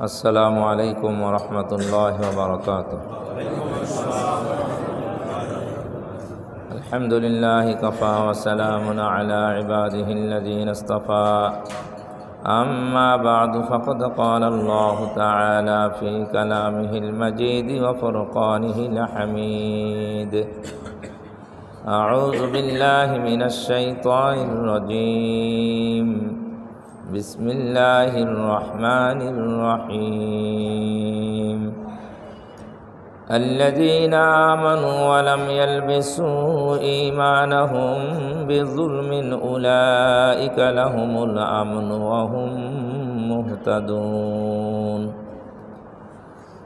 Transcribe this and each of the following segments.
अस्सलामु अलैकुम वरहमतुल्लाहि वबरकातुह। अल्हम्दुलिल्लाहि कफ़ा व सलामुन अला इबादिहिल्लज़ीना इस्तफ़ा। अम्मा बअदु फ़क़द क़ाला अल्लाहु तआला फ़ी कलामिहिल मजीद व फ़ुरक़ानिहिल हमीद। अऊज़ु बिल्लाहि मिनश शैतानिर रजीम। बिस्मिल्लाहिर रहमानिर रहीम। अल्लज़ीना आमनू व लम यल्बिसू ईमानहुम बिज़ुल्मिन उलाइका लहुमुल अम्नु व हुम मुहतदून।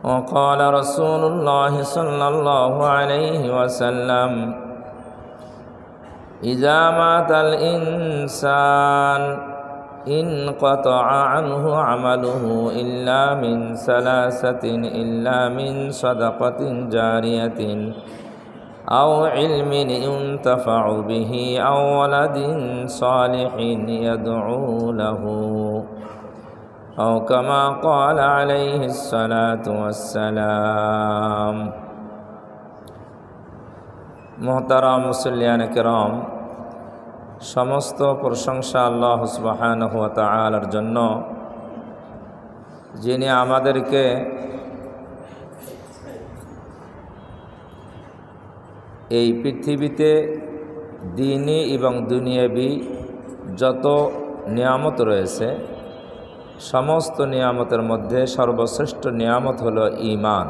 व क़ाला रसूलुल्लाहि सल्लल्लाहु अलैहि वसल्लम इज़ा मातल इंसान इनक़तअ अन्हु अमलुहु इल्ला मिन सलासतिन इल्ला मिन सदक़तिन जारियतिन औ इल्मिन युंतफ़अु बिही औ वलदिन सालिहिन यदअू लहू औ कमा क़ाला अलैहिस्सलातु वस्सलाम। मोहतरम मुसल्लियान किराम, समस्त प्रशंसा आल्लाह सुब्हानाहु व तआलार जন্য, যিনি আমাদেরকে এই পৃথিবীতে দ্বীনি এবং দুনিয়াবি যত নিয়ামত রয়েছে, সমস্ত নিয়ামতের মধ্যে সর্বশ্রেষ্ঠ নিয়ামত হলো ঈমান।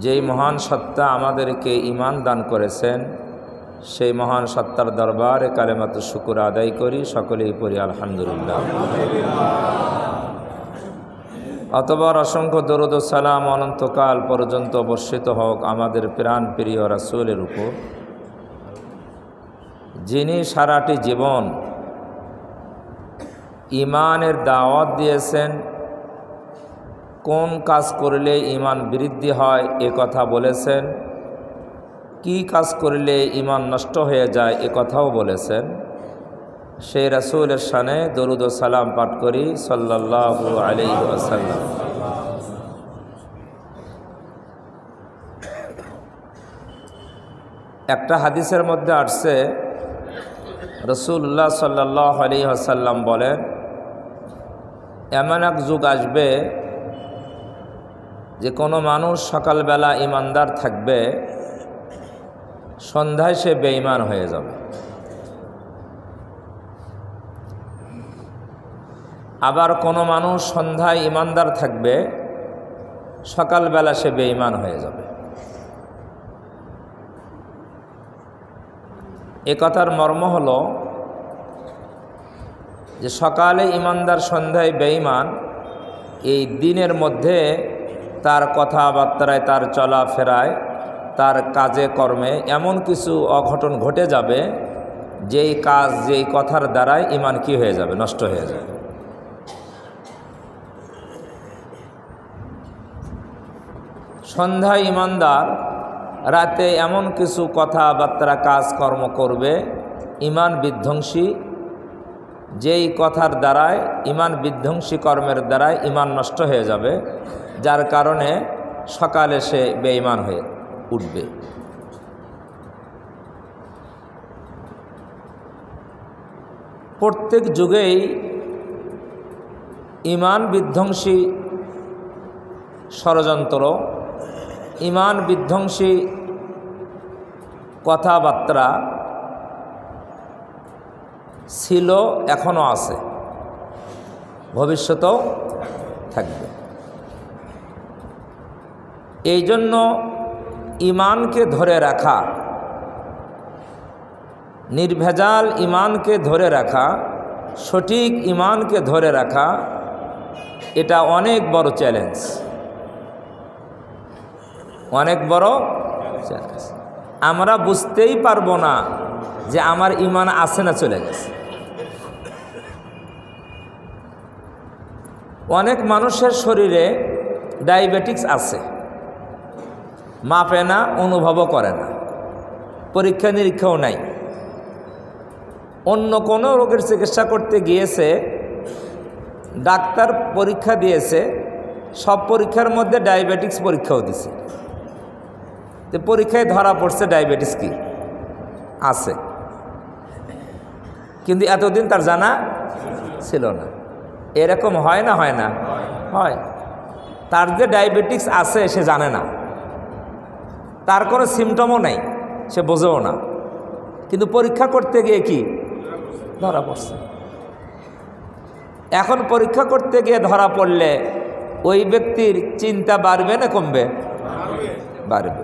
যেই মহান সত্তা আমাদেরকে ঈমান দান করেছেন, সেই মহান সত্তার দরবারে কালেমাতু শুকর আদায় করি, সকলেই পড়ি আলহামদুলিল্লাহ। অতঃপর অসংখ্য দরুদ ও সালাম অনন্তকাল পর্যন্ত বর্ষিত হোক আমাদের প্রাণ প্রিয় রাসূলের উপর, যিনি সারাটি জীবন ঈমানের দাওয়াত দিয়েছেন। কোন কাজ করলে ঈমান বৃদ্ধি হয় এ কথা বলেছেন, কি কাজ করলে ঈমান নষ্ট হয়ে যায় এ কথাও বলেছেন। সেই রাসূলের শানে দরুদ ও সালাম পাঠ করি সাল্লাল্লাহু আলাইহি ওয়াসাল্লাম। একটা হাদিসের মধ্যে আসছে, রাসূলুল্লাহ সাল্লাল্লাহু আলাইহি ওয়াসাল্লাম বলেন, এমন এক যুগ আসবে যে কোনো মানুষ সকালবেলা ঈমানদার থাকবে, সন্ধ্যায় সে বেঈমান হয়ে যাবে। আবার কোনো মানুষ সন্ধ্যায় ঈমানদার থাকবে, সকালবেলা সে বেঈমান হয়ে যাবে। এ কথার মর্ম হলো যে সকালে ঈমানদার, সন্ধ্যায় বেঈমান, এই দিনের মধ্যে তার কথাবার্তায়, তার চলাফেরায়, তার কাজে কর্মে এমন কিছু অঘটন ঘটে যাবে, যেই কাজ, যেই কথার দ্বারাই ঈমান কি হয়ে যাবে, নষ্ট হয়ে যাবে। সন্ধ্যায় ঈমানদার রাতে এমন কিছু কথাবার্তা, কাজকর্ম করবে ঈমান বিধ্বংসী, যেই কথার দ্বারায়, ঈমান বিধ্বংসী কর্মের দ্বারাই ঈমান নষ্ট হয়ে যাবে, যার কারণে সকালে সে বেঈমান হয়ে উঠবে। প্রত্যেক যুগেই ঈমান বিধ্বংসী ষড়যন্ত্র, ঈমান বিধ্বংসী কথাবার্তা ছিল, এখনও আছে, ভবিষ্যতেও থাকবে। এই জন্য ঈমানকে ধরে রাখা, নির্ভেজাল ঈমানকে ধরে রাখা, সঠিক ঈমানকে ধরে রাখা, এটা অনেক বড় চ্যালেঞ্জ, অনেক বড় চ্যালেঞ্জ। আমরা বুঝতেই পারবো না যে আমার ঈমান আছে না চলে গেছে। অনেক মানুষের শরীরে ডায়াবেটিস আছে, মাপে না, অনুভবও করে না, পরীক্ষা নিরীক্ষাও নাই। অন্য কোনো রোগের চিকিৎসা করতে গিয়েছে, ডাক্তার পরীক্ষা দিয়েছে, সব পরীক্ষার মধ্যে ডায়াবেটিক্স পরীক্ষাও দিছে। তো পরীক্ষায় ধরা পড়ছে ডায়াবেটিস কি আছে, কিন্তু এতদিন তার জানা ছিল না। এরকম হয় না? হয় না? হয়। তার যে ডায়াবেটিক্স আছে সে জানে না, তার কোনো সিমটমও নেই, সে বোঝেও না, কিন্তু পরীক্ষা করতে গিয়ে কি ধরা পড়ছে। এখন পরীক্ষা করতে গিয়ে ধরা পড়লে ওই ব্যক্তির চিন্তা বাড়বে না কমবে? বাড়বে।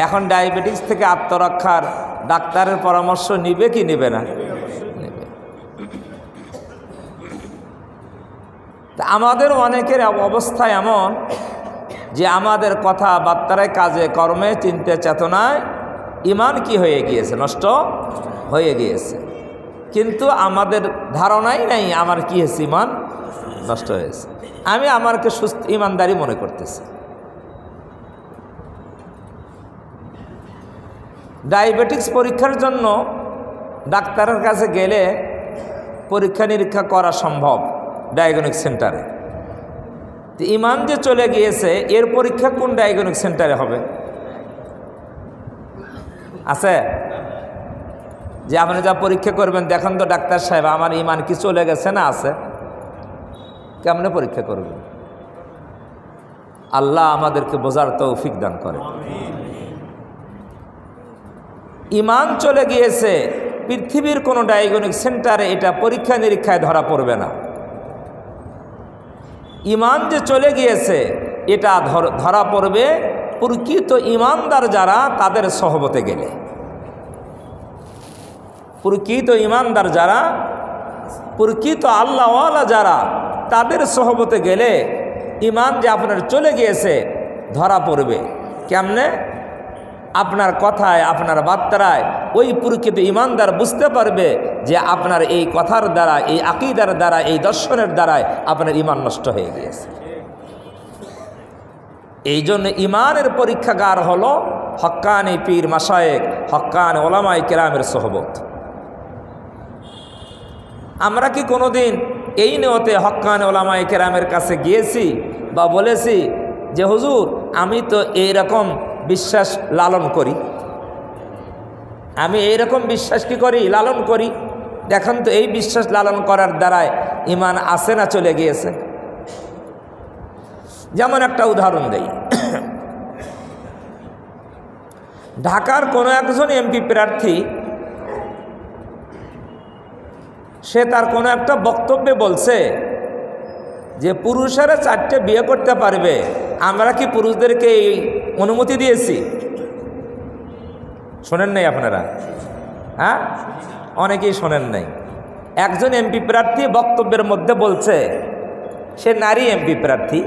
এখন ডায়াবেটিস থেকে আত্মরক্ষার ডাক্তারের পরামর্শ নিবে কি নেবে না? নেবে। আমাদের অনেকের অবস্থা এমন যে আমাদের কথাবার্তায়, কাজে কর্মে, চিন্তা চেতনায় ঈমান কি হয়ে গিয়েছে? নষ্ট হয়ে গিয়েছে। কিন্তু আমাদের ধারণাই নাই আমার কি হয়েছে, ঈমান নষ্ট হয়েছে। আমি আমাকে সুস্থ ঈমানদারি মনে করতেছি। ডায়াবেটিক্স পরীক্ষার জন্য ডাক্তারের কাছে গেলে পরীক্ষা নিরীক্ষা করা সম্ভব ডায়াগনস্টিক সেন্টারে। তো ঈমান যে চলে গিয়েছে এর পরীক্ষা কোন ডায়াগনস্টিক সেন্টারে হবে? আছে যে আপনি যা পরীক্ষা করবেন, দেখেন তো ডাক্তার সাহেব আমার ঈমান কি চলে গেছে না আছে? কেমনে পরীক্ষা করবেন? আল্লাহ আমাদেরকে বোঝার তৌফিক দান করে। ঈমান চলে গিয়েছে, পৃথিবীর কোনো ডায়াগনস্টিক সেন্টারে এটা পরীক্ষা নিরীক্ষায় ধরা পড়বে না। ঈমান যে চলে গিয়েছে এটা ধরা পড়বে প্রকৃত ঈমানদার যারা তাদের সহবতে গেলে। প্রকৃত ঈমানদার যারা, প্রকৃত আল্লাহওয়ালা যারা, তাদের সহবতে গেলে ঈমান যে আপনার চলে গিয়েছে ধরা পড়বে। কেমনে? আপনার কথায়, আপনার বার্তায় ওই প্রকৃত ঈমানদার বুঝতে পারবে যে আপনার এই কথার দ্বারা, এই আকীদার দ্বারা, এই দর্শনের দ্বারায় আপনার ঈমান নষ্ট হয়ে গিয়েছে। এই জন্য ঈমানের পরীক্ষাগার হলো হক্কানি পীর মাশায়েখ, হক্কানি ওলামায়ে কেরামের সোহবত। আমরা কি কোনোদিন এই নিয়তে হক্কানি ওলামায়ে কেরামের কাছে গিয়েছি বা বলেছি যে হুজুর আমি তো এইরকম বিশ্বাস লালন করি, আমি এইরকম বিশ্বাস কি করি, লালন করি, দেখেন তো এই বিশ্বাস লালন করার দ্বারায় ঈমান আছে না চলে গিয়েছে? যেমন একটা উদাহরণ দেই, ঢাকার কোনো একজন এমপি প্রার্থী সে তার কোনো একটা বক্তব্যে বলছে যে পুরুষেরা 4টে বিয়ে করতে পারবে। আমরা কি পুরুষদেরকে এই অনুমতি দিয়েছি? শোনেন নাই আপনারা? হ্যাঁ, অনেকেই শোনেন নাই। একজন এমপি প্রার্থী বক্তব্যের মধ্যে বলছে, সে নারী এমপি প্রার্থী,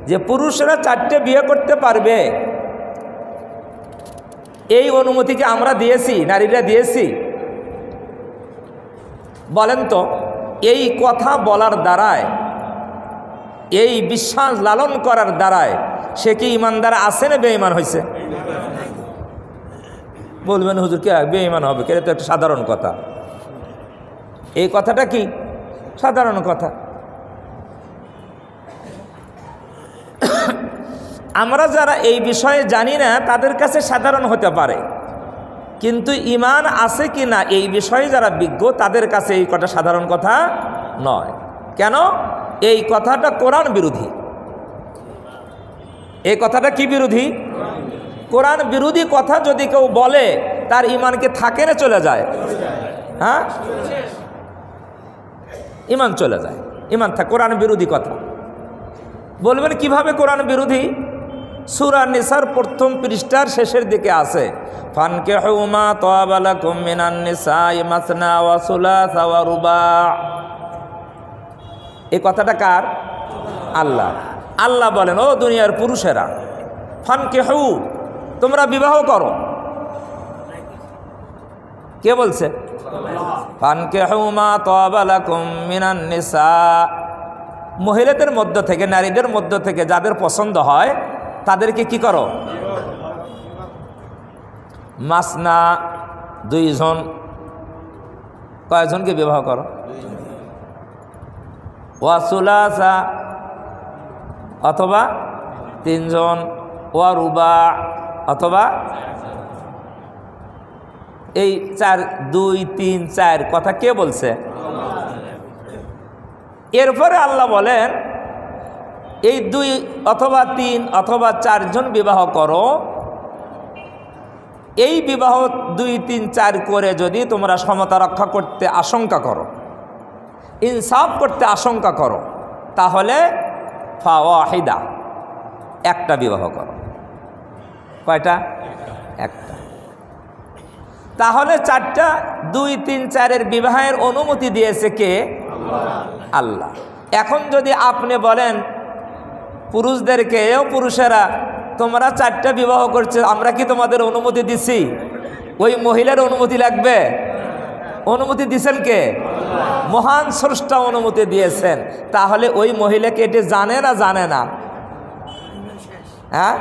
যে পুরুষরা 4টে বিয়ে করতে পারবে, এই অনুমতি কি আমরা দিয়েছি, নারীরা দিয়েছি? বলেন তো, এই কথা বলার দ্বারায়, এই বিশ্বাস লালন করার দ্বারায় সে কি ঈমানদার আছে না বেঈমান হয়েছে? বলবেন হুজুর কে বেঈমান হবে? এটা তো একটা সাধারণ কথা। এই কথাটা কি সাধারণ কথা? আমরা যারা এই বিষয়ে জানি না তাদের কাছে সাধারণ হতে পারে, কিন্তু ঈমান আছে কি না এই বিষয়ে যারা বিজ্ঞ তাদের কাছে এই কথা সাধারণ কথা নয়। কেন? এই কথাটা কোরআন বিরোধী। এই কথাটা কি বিরোধী? কোরআন বিরোধী কথা যদি কেউ বলে তার ঈমানকে থাকে না চলে যায়? হ্যাঁ, ঈমান চলে যায়, ঈমান থাকে। কোরআন বিরোধী কথা বলবেন কিভাবে কোরআন বিরোধী? সূরা নিসার প্রথম পৃষ্ঠার শেষের দিকে আছে, ফানকিহু মা তাবা লাকুম মিনান নিসাই মাসনা ওয়া সুলাসা ওয়া রুবা'। এই কথাটা কার? আল্লাহ। আল্লাহ বলেন, ও দুনিয়ার পুরুষেরা, ফানকিহু, তোমরা বিবাহ করো। কে বলছে? ফানকিহু মা তাবা লাকুম মিনান নিসা, মহিলাদের মধ্য থেকে, নারীদের মধ্য থেকে যাদের পছন্দ হয় তাদেরকে কি করো? মাসনা, 2 জন। কয়জনকে বিবাহ করো? ওয়া সুলাসা অথবা 3 জন, ওয়া রুবা অথবা এই 4, 2, 3, 4 কথা কে বলছে? এরপরে আল্লাহ বলেন এই 2 অথবা 3 অথবা 4 জন বিবাহ করো। এই বিবাহ 2, 3, 4 করে যদি তোমরা সমতা রক্ষা করতে আশঙ্কা করো, ইনসাফ করতে আশঙ্কা করো, তাহলে ফাওয়াহিদা, একটা বিবাহ করো। কয়টা? একটা। তাহলে 4টা 2, 3, 4-এর বিবাহের অনুমতি দিয়েছে কে? আল্লাহ। এখন যদি আপনি বলেন পুরুষদেরকে, এও পুরুষেরা তোমরা 4টা বিবাহ করছো, আমরা কি তোমাদের অনুমতি দিছি? ওই মহিলার অনুমতি লাগবে? অনুমতি দিয়েছেন কে? মহান স্রষ্টা অনুমতি দিয়েছেন। তাহলে ওই মহিলাকে এটি জানে না জানে না? হ্যাঁ,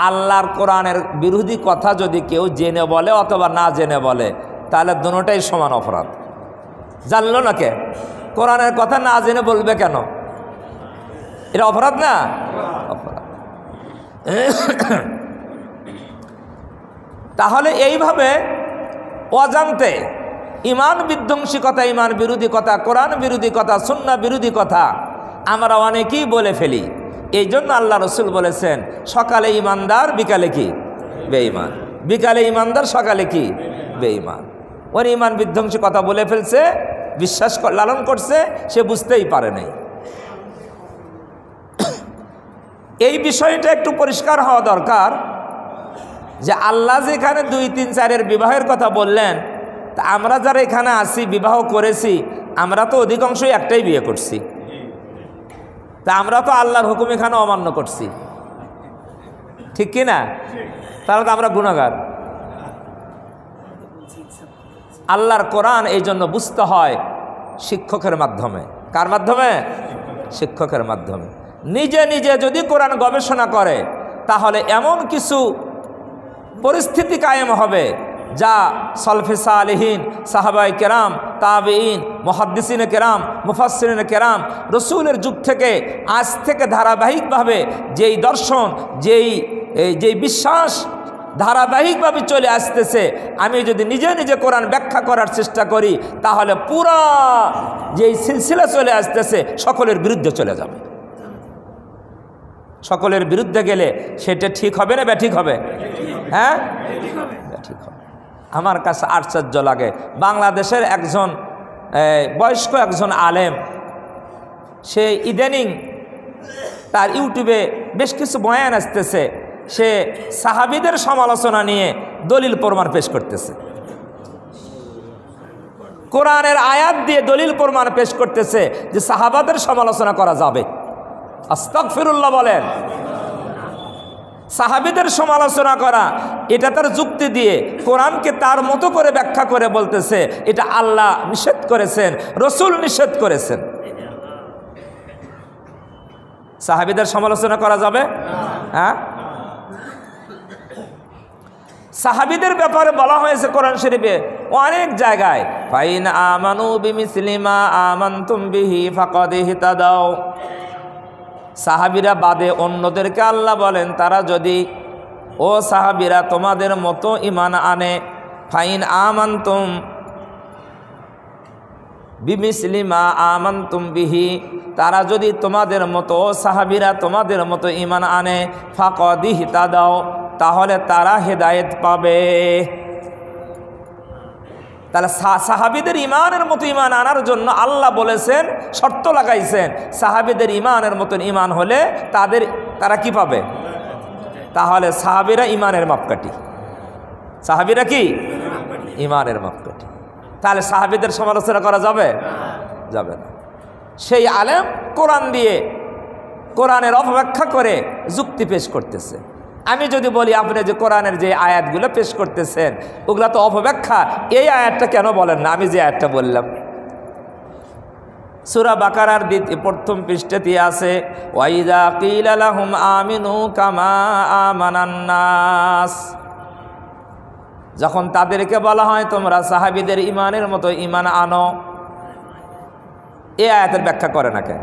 আল্লাহর কোরআনের বিরোধী কথা যদি কেউ জেনে বলে অথবা না জেনে বলে, তাহলে দুটোটাই সমান অপরাধ। জানলো না কে? কোরআনের কথা না জেনে বলবে কেন? এটা অপরাধ না? অপরাধ। তাহলে এইভাবে অজান্তে ইমান বিধ্বংসী কথা, ইমান বিরোধী কথা, কোরআন বিরোধী কথা, সুন্নাহ বিরোধী কথা আমরা অনেকেই বলে ফেলি। এই জন্য আল্লাহ রসুল বলেছেন সকালে ইমানদার, বিকালে কি? বেঈমান। বিকালে ইমানদার, সকালে কি? বেঈমান। ওর ইমান বিধ্বংসী কথা বলে ফেলছে, বিশ্বাস লালন করছে, সে বুঝতেই পারে নাই। এই বিষয়টা একটু পরিষ্কার হওয়া দরকার যে আল্লাহ যেখানে 2, 3, 4-এর বিবাহের কথা বললেন, তা আমরা যারা এখানে আসি, বিবাহ করেছি, আমরা তো অধিকাংশই একটাই বিয়ে করছি। তা আমরা তো আল্লাহর হুকুম এখানে অমান্য করছি, ঠিক কি না? তাহলে তো আমরা গুনাহগার। আল্লাহর কোরআন এই জন্য বুঝতে হয় শিক্ষকের মাধ্যমে। কার মাধ্যমে? শিক্ষকের মাধ্যমে। নিজে নিজে যদি কোরআন গবেষণা করে, তাহলে এমন কিছু পরিস্থিতি কায়েম হবে যা সলফে সালেহিন, সাহাবায়ে কেরাম, তাবেঈন, মুহাদ্দিসিনে কেরাম, মুফাসসিরিনে কেরাম রসুলের যুগ থেকে আজ থেকে ধারাবাহিকভাবে যেই দর্শন, যেই বিশ্বাস ধারাবাহিকভাবে চলে আসতেছে, আমি যদি নিজে নিজে কোরআন ব্যাখ্যা করার চেষ্টা করি, তাহলে পুরা যেই সিলসিলা চলে আসতেছে সকলের বিরুদ্ধে চলে যাবে। সকলের বিরুদ্ধে গেলে সেটা ঠিক হবে না ব্যাঠিক হবে? হ্যাঁ, ব্যাঠিক হবে। আমার কাছে আশ্চর্য লাগে, বাংলাদেশের একজন বয়স্ক একজন আলেম, সে ইদানিং তার ইউটিউবে বেশ কিছু বয়ান আসতেছে, সে সাহাবীদের সমালোচনা নিয়ে দলিল প্রমাণ পেশ করতেছে, কোরআনের আয়াত দিয়ে দলিল প্রমাণ পেশ করতেছে যে সাহাবাদের সমালোচনা করা যাবে। আস্তাগফিরুল্লাহ বলেন। সাহাবীদের সমালোচনা করা, এটা তার যুক্তি দিয়ে কোরআনকে তার মতো করে ব্যাখ্যা করে বলতেছে এটা আল্লাহ নিষেধ করেছেন, রসুল নিষেধ করেছেন। সাহাবীদের সমালোচনা করা যাবে? হ্যাঁ, সাহাবীদের ব্যাপারে বলা হয়েছে কোরআন শরীফে অনেক জায়গায়, ফাইন আমানু বিমিসলি মা আমানতুম বিহি ফাকাদ ইহতাদাও। সাহাবীরা বাদে অন্যদেরকে আল্লাহ বলেন, তারা যদি, ও সাহাবীরা তোমাদের মতো ঈমান আনে, ফাইন আমানতুম বিমিসলি মা আমানতুম বিহি, তারা যদি তোমাদের মতো, সাহাবীরা তোমাদের মতো ঈমান আনে, ফাকাদ ইহতাদাও, তাহলে তারা হেদায়েত পাবে। তাহলে সাহাবীদের ইমানের মতো ইমান আনার জন্য আল্লাহ বলেছেন, শর্ত লাগাইছেন, সাহাবীদের ইমানের মতন ইমান হলে তারা কি পাবে? তাহলে সাহাবীরা ইমানের মাপকাঠি। সাহাবীরা কি? ইমানের মাপকাঠি। তাহলে সাহাবীদের সমালোচনা করা যাবে? যাবে না। সেই আলেম কোরআন দিয়ে, কোরআনের অপব্যাখ্যা করে যুক্তি পেশ করতেছে। আমি যদি বলি আপনি যে কোরআনের যে আয়াতগুলো পেশ করতেছেন ওগুলা তো অপব্যাখ্যা, এই আয়াতটা কেন বলেন না? আমি যে আয়াতটা বললাম সূরা বাকারার 1ম পৃষ্ঠাতে আছে, ওয়াইদা কিলা লাহুম আমিনু কামা আমানান নাস, যখন তাদেরকে বলা হয় তোমরা সাহাবীদের ইমানের মতো ইমান আনো, এই আয়াতের ব্যাখ্যা করে না কেন?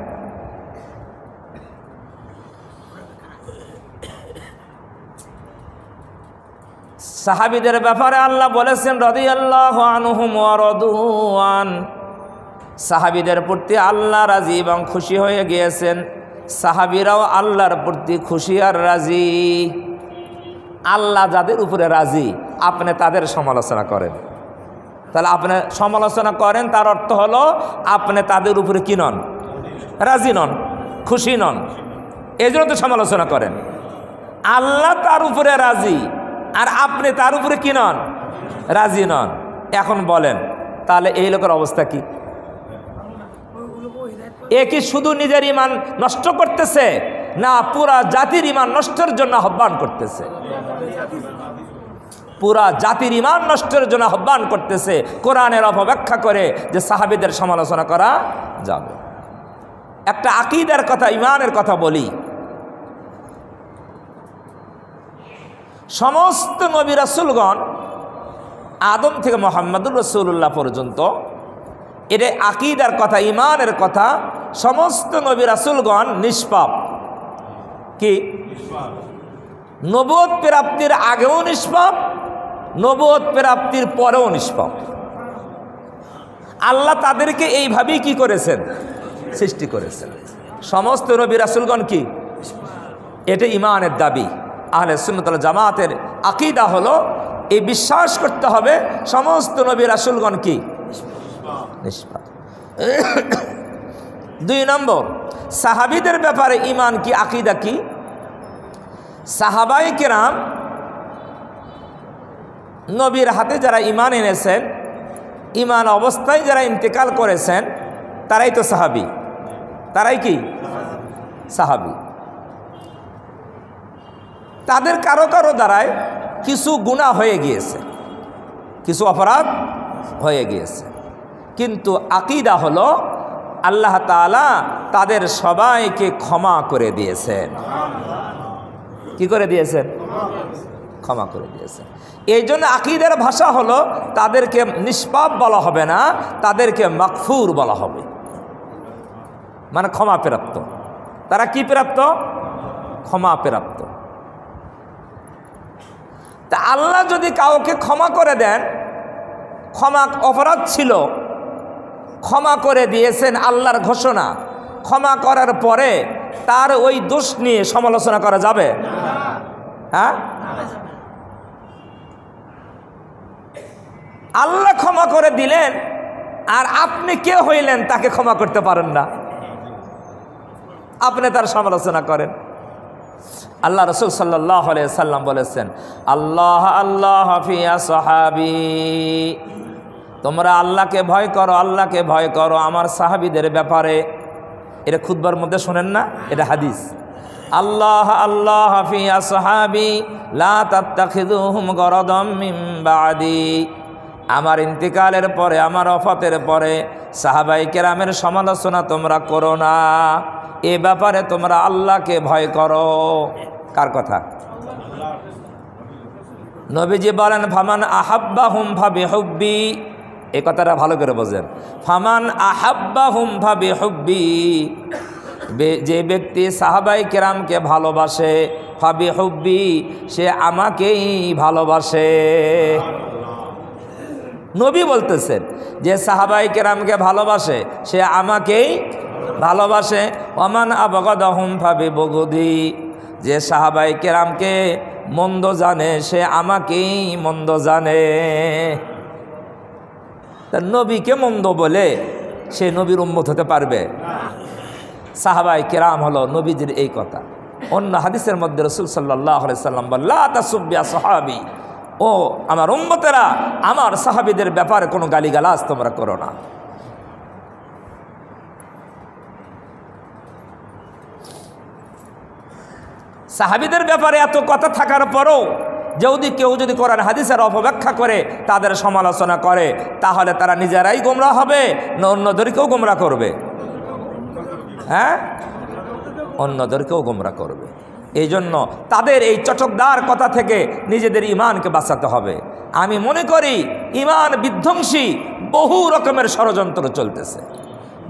সাহাবীদের ব্যাপারে আল্লাহ বলেছেন রাদিয়াল্লাহু আনহুম ওয়া রাদু আন, সাহাবীদের প্রতি আল্লাহ রাজি এবং খুশি হয়ে গিয়েছেন, সাহাবীরাও আল্লাহর প্রতি খুশি আর রাজি। আল্লাহ যাদের উপরে রাজি আপনি তাদের সমালোচনা করেন, তাহলে আপনি সমালোচনা করেন তার অর্থ হলো আপনি তাদের উপরে কি নন? রাজি নন, খুশি নন, এই জন্য তো সমালোচনা করেন। আল্লাহ তার উপরে রাজি আর আপনি তার উপরে কি নন? রাজি নন। এখন বলেন তাহলে এই লোকের অবস্থা কি? এ কি শুধু নিজের ঈমান নষ্ট করতেছে না পুরা জাতির ঈমান নষ্টের জন্য আহ্বান করতেছে? পুরা জাতির ঈমান নষ্টের জন্য আহ্বান করতেছে। কোরআনের অপব্যাখ্যা করে যে সাহাবীদের সমালোচনা করা যাবে। একটা আকীদার কথা, ঈমানের কথা বলি। সমস্ত নবী রাসূলগণ আদম থেকে মুহাম্মদুর রাসূলুল্লাহ পর্যন্ত, এটা আকীদার কথা, ঈমানের কথা। সমস্ত নবী রাসূলগণ নিষ্পাপ। কি? নবুয়ত প্রাপ্তির আগেও নিষ্পাপ, নবুয়ত প্রাপ্তির পরেও নিষ্পাপ। আল্লাহ তাদেরকে এইভাবেই কি করেছেন? সৃষ্টি করেছেন। সমস্ত নবী রাসূলগণ কি? এটা ঈমানের দাবি। আহলে সুন্নাত ওয়াল জামাতের আকীদা হলো এই বিশ্বাস করতে হবে সমস্ত নবী রাসূলগণ কি? নিষ্পাপ। 2 নম্বর, সাহাবীদের ব্যাপারে ঈমান কি, আকীদা কি? সাহাবায়ে কেরাম নবীর হাতে যারা ঈমান এনেছেন, ঈমান অবস্থায় যারা ইন্তেকাল করেছেন তারাই তো সাহাবী। তারাই কি? সাহাবী। তাদের কারো কারো দ্বারায় কিছু গুনাহ হয়ে গিয়েছে, কিছু অপরাধ হয়ে গিয়েছে, কিন্তু আকীদা হলো আল্লাহ তাআলা তাদের সবাইকে ক্ষমা করে দিয়েছেন। কি করে দিয়েছেন? ক্ষমা করে দিয়েছেন। এই জন্য আকীদার ভাষা হলো তাদেরকে নিষ্পাপ বলা হবে না, তাদেরকে মাগফুর বলা হবে, মানে ক্ষমা প্রাপ্ত। তারা কি প্রাপ্ত? ক্ষমা প্রাপ্ত। তা আল্লাহ যদি কাউকে ক্ষমা করে দেন, ক্ষমা অপরাধ ছিল, ক্ষমা করে দিয়েছেন, আল্লাহর ঘোষণা। ক্ষমা করার পরে তার ওই দোষ নিয়ে সমালোচনা করা যাবে? হ্যাঁ, আল্লাহ ক্ষমা করে দিলেন আর আপনি কে হইলেন তাকে ক্ষমা করতে পারেন না, আপনি তার সমালোচনা করেন। আল্লাহ রাসূল সাল্লাল্লাহু আলাইহি সাল্লাম বলেছেন, আল্লাহ আল্লাহ ফি আসহাবি, তোমরা আল্লাহকে ভয় করো, আল্লাহকে ভয় করো আমার সাহাবীদের ব্যাপারে। এটা খুতবার মধ্যে শোনেন না? এটা হাদিস। আল্লাহ আল্লাহ ফি আসহাবি লা তাত্তাখিযুহুম গরাদাম মিন বাদি, আমার ইন্তিকালের পরে, আমার ওফাতের পরে সাহাবায়ে কেরামের সমালোচনা তোমরা করো না, এ ব্যাপারে তোমরা আল্লাহকে ভয় করো। কার কথা? নবীজি বলেন, ফামান আহাব্বাহুম ফাবিহুব্বি, এই কথাটা ভালো করে বোঝেন। ফামান আহাব্বাহুম ফাবিহুব্বি, যে ব্যক্তি সাহাবায়ে কেরামকে ভালোবাসে, ফাবিহুব্বি, সে আমাকেই ভালোবাসে। নবী বলতেছেন যে সাহাবায়ে কেরামকে ভালোবাসে সে আমাকেই ভালোবাসে। ওমান আবগাদাহুম ফাবিবুগদি, যে সাহাবায়ে কেরামকে মন্দ জানে সে আমাকেই মন্দ জানে। তা নবীকে মন্দ বলে সে নবীর উম্মত হতে পারবে? সাহাবায়ে কেরাম হলো নবীজির এই কথা। অন্য হাদিসের মধ্যে রাসূল সাল্লাল্লাহু আলাইহি সাল্লাম বলেন, লা তাসুব্বি আসহাবি, ও আমার উম্মতেরা, আমার সাহাবীদের ব্যাপারে কোনো গালিগালাজ তোমরা করো না। সাহাবীদের ব্যাপারে এত কথা থাকার পরও যদি কেউ কোরআন হাদিসের অপব্যাখ্যা করে, তাদের সমালোচনা করে, তাহলে তারা নিজেরাই গোমরাহ হবে না অন্যদেরকেও গোমরাহ করবে? হ্যাঁ, অন্যদেরকেও গোমরাহ করবে। এই জন্য তাদের এই চটকদার কথা থেকে নিজেদের ঈমানকে বাঁচাতে হবে। আমি মনে করি ঈমান বিধ্বংসী বহু রকমের ষড়যন্ত্র চলতেছে,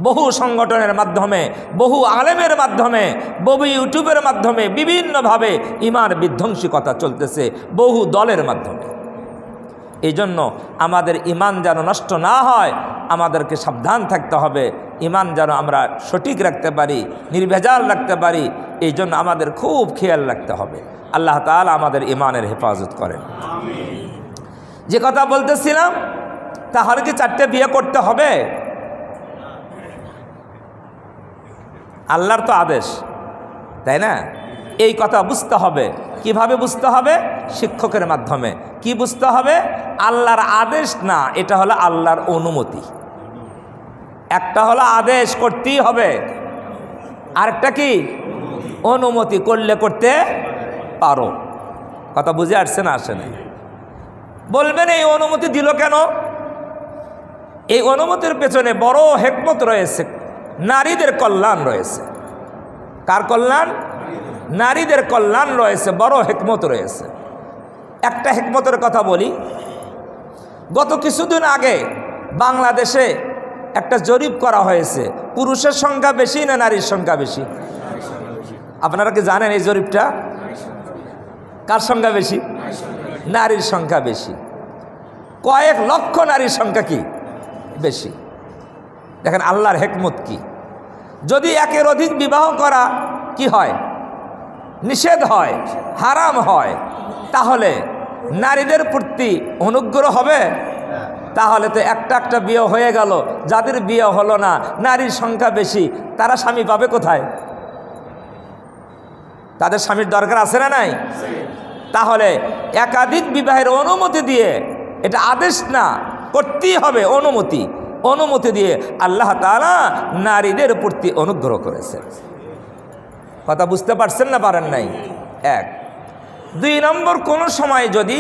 বহু সংগঠনের মাধ্যমে, বহু আলেমের মাধ্যমে, বহু ইউটিউবের মাধ্যমে বিভিন্নভাবে ইমান বিধ্বংসিকতা চলতেছে, বহু দলের মাধ্যমে। এই জন্য আমাদের ইমান যেন নষ্ট না হয়, আমাদেরকে সাবধান থাকতে হবে। ইমান যেন আমরা সঠিক রাখতে পারি, নির্ভেজাল রাখতে পারি, এই জন্য আমাদের খুব খেয়াল রাখতে হবে। আল্লাহ তাআলা আমাদের ইমানের হেফাজত করেন। যে কথা বলতেছিলাম, তাহলে কি 4টে বিয়ে করতে হবে? আল্লাহর তো আদেশ, তাই না? এই কথা বুঝতে হবে। কিভাবে বুঝতে হবে? শিক্ষকের মাধ্যমে। কি বুঝতে হবে? আল্লাহর আদেশ না, এটা হলো আল্লাহর অনুমতি। একটা হলো আদেশ করতেই হবে, আরেকটা কি? অনুমতি, করলে করতে পারো। কথা বুঝে আসছে না? আসে নাই? বলবেন এই অনুমতি দিল কেন? এই অনুমতির পেছনে বড় হিকমত রয়েছে, নারীদের কল্যাণ রয়েছে। কার কল্যাণ? নারীদের কল্যাণ রয়েছে, বড় হিকমত রয়েছে। একটা হিকমতের কথা বলি। গত কিছুদিন আগে বাংলাদেশে একটা জরিপ করা হয়েছে, পুরুষের সংখ্যা বেশি না নারীর সংখ্যা বেশি? আপনারা কি জানেন এই জরিপটা? কার সংখ্যা বেশি? নারীর সংখ্যা বেশি। কয়েক লক্ষ নারীর সংখ্যা কি বেশি। দেখেন আল্লাহর হিকমত কি। যদি একের অধিক বিবাহ করা কি হয়? নিষেধ হয়, হারাম হয়, তাহলে নারীদের প্রতি অনুগ্রহ হবে? তাহলে তো একটা একটা বিয়ে হয়ে গেল। যাদের বিয়ে হলো না, নারীর সংখ্যা বেশি, তারা স্বামী পাবে কোথায়? তাদের স্বামীর দরকার আছে না নাই? তাহলে একাধিক বিবাহের অনুমতি দিয়ে, এটা আদেশ না, করতেই হবে অনুমতি, অনুমতি দিয়ে আল্লাহ তাআলা নারীদের প্রতি অনুগ্রহ করেছেন। কথা বুঝতে পারছেন না পারেন নাই? এক। 2 নম্বর, কোনো সময় যদি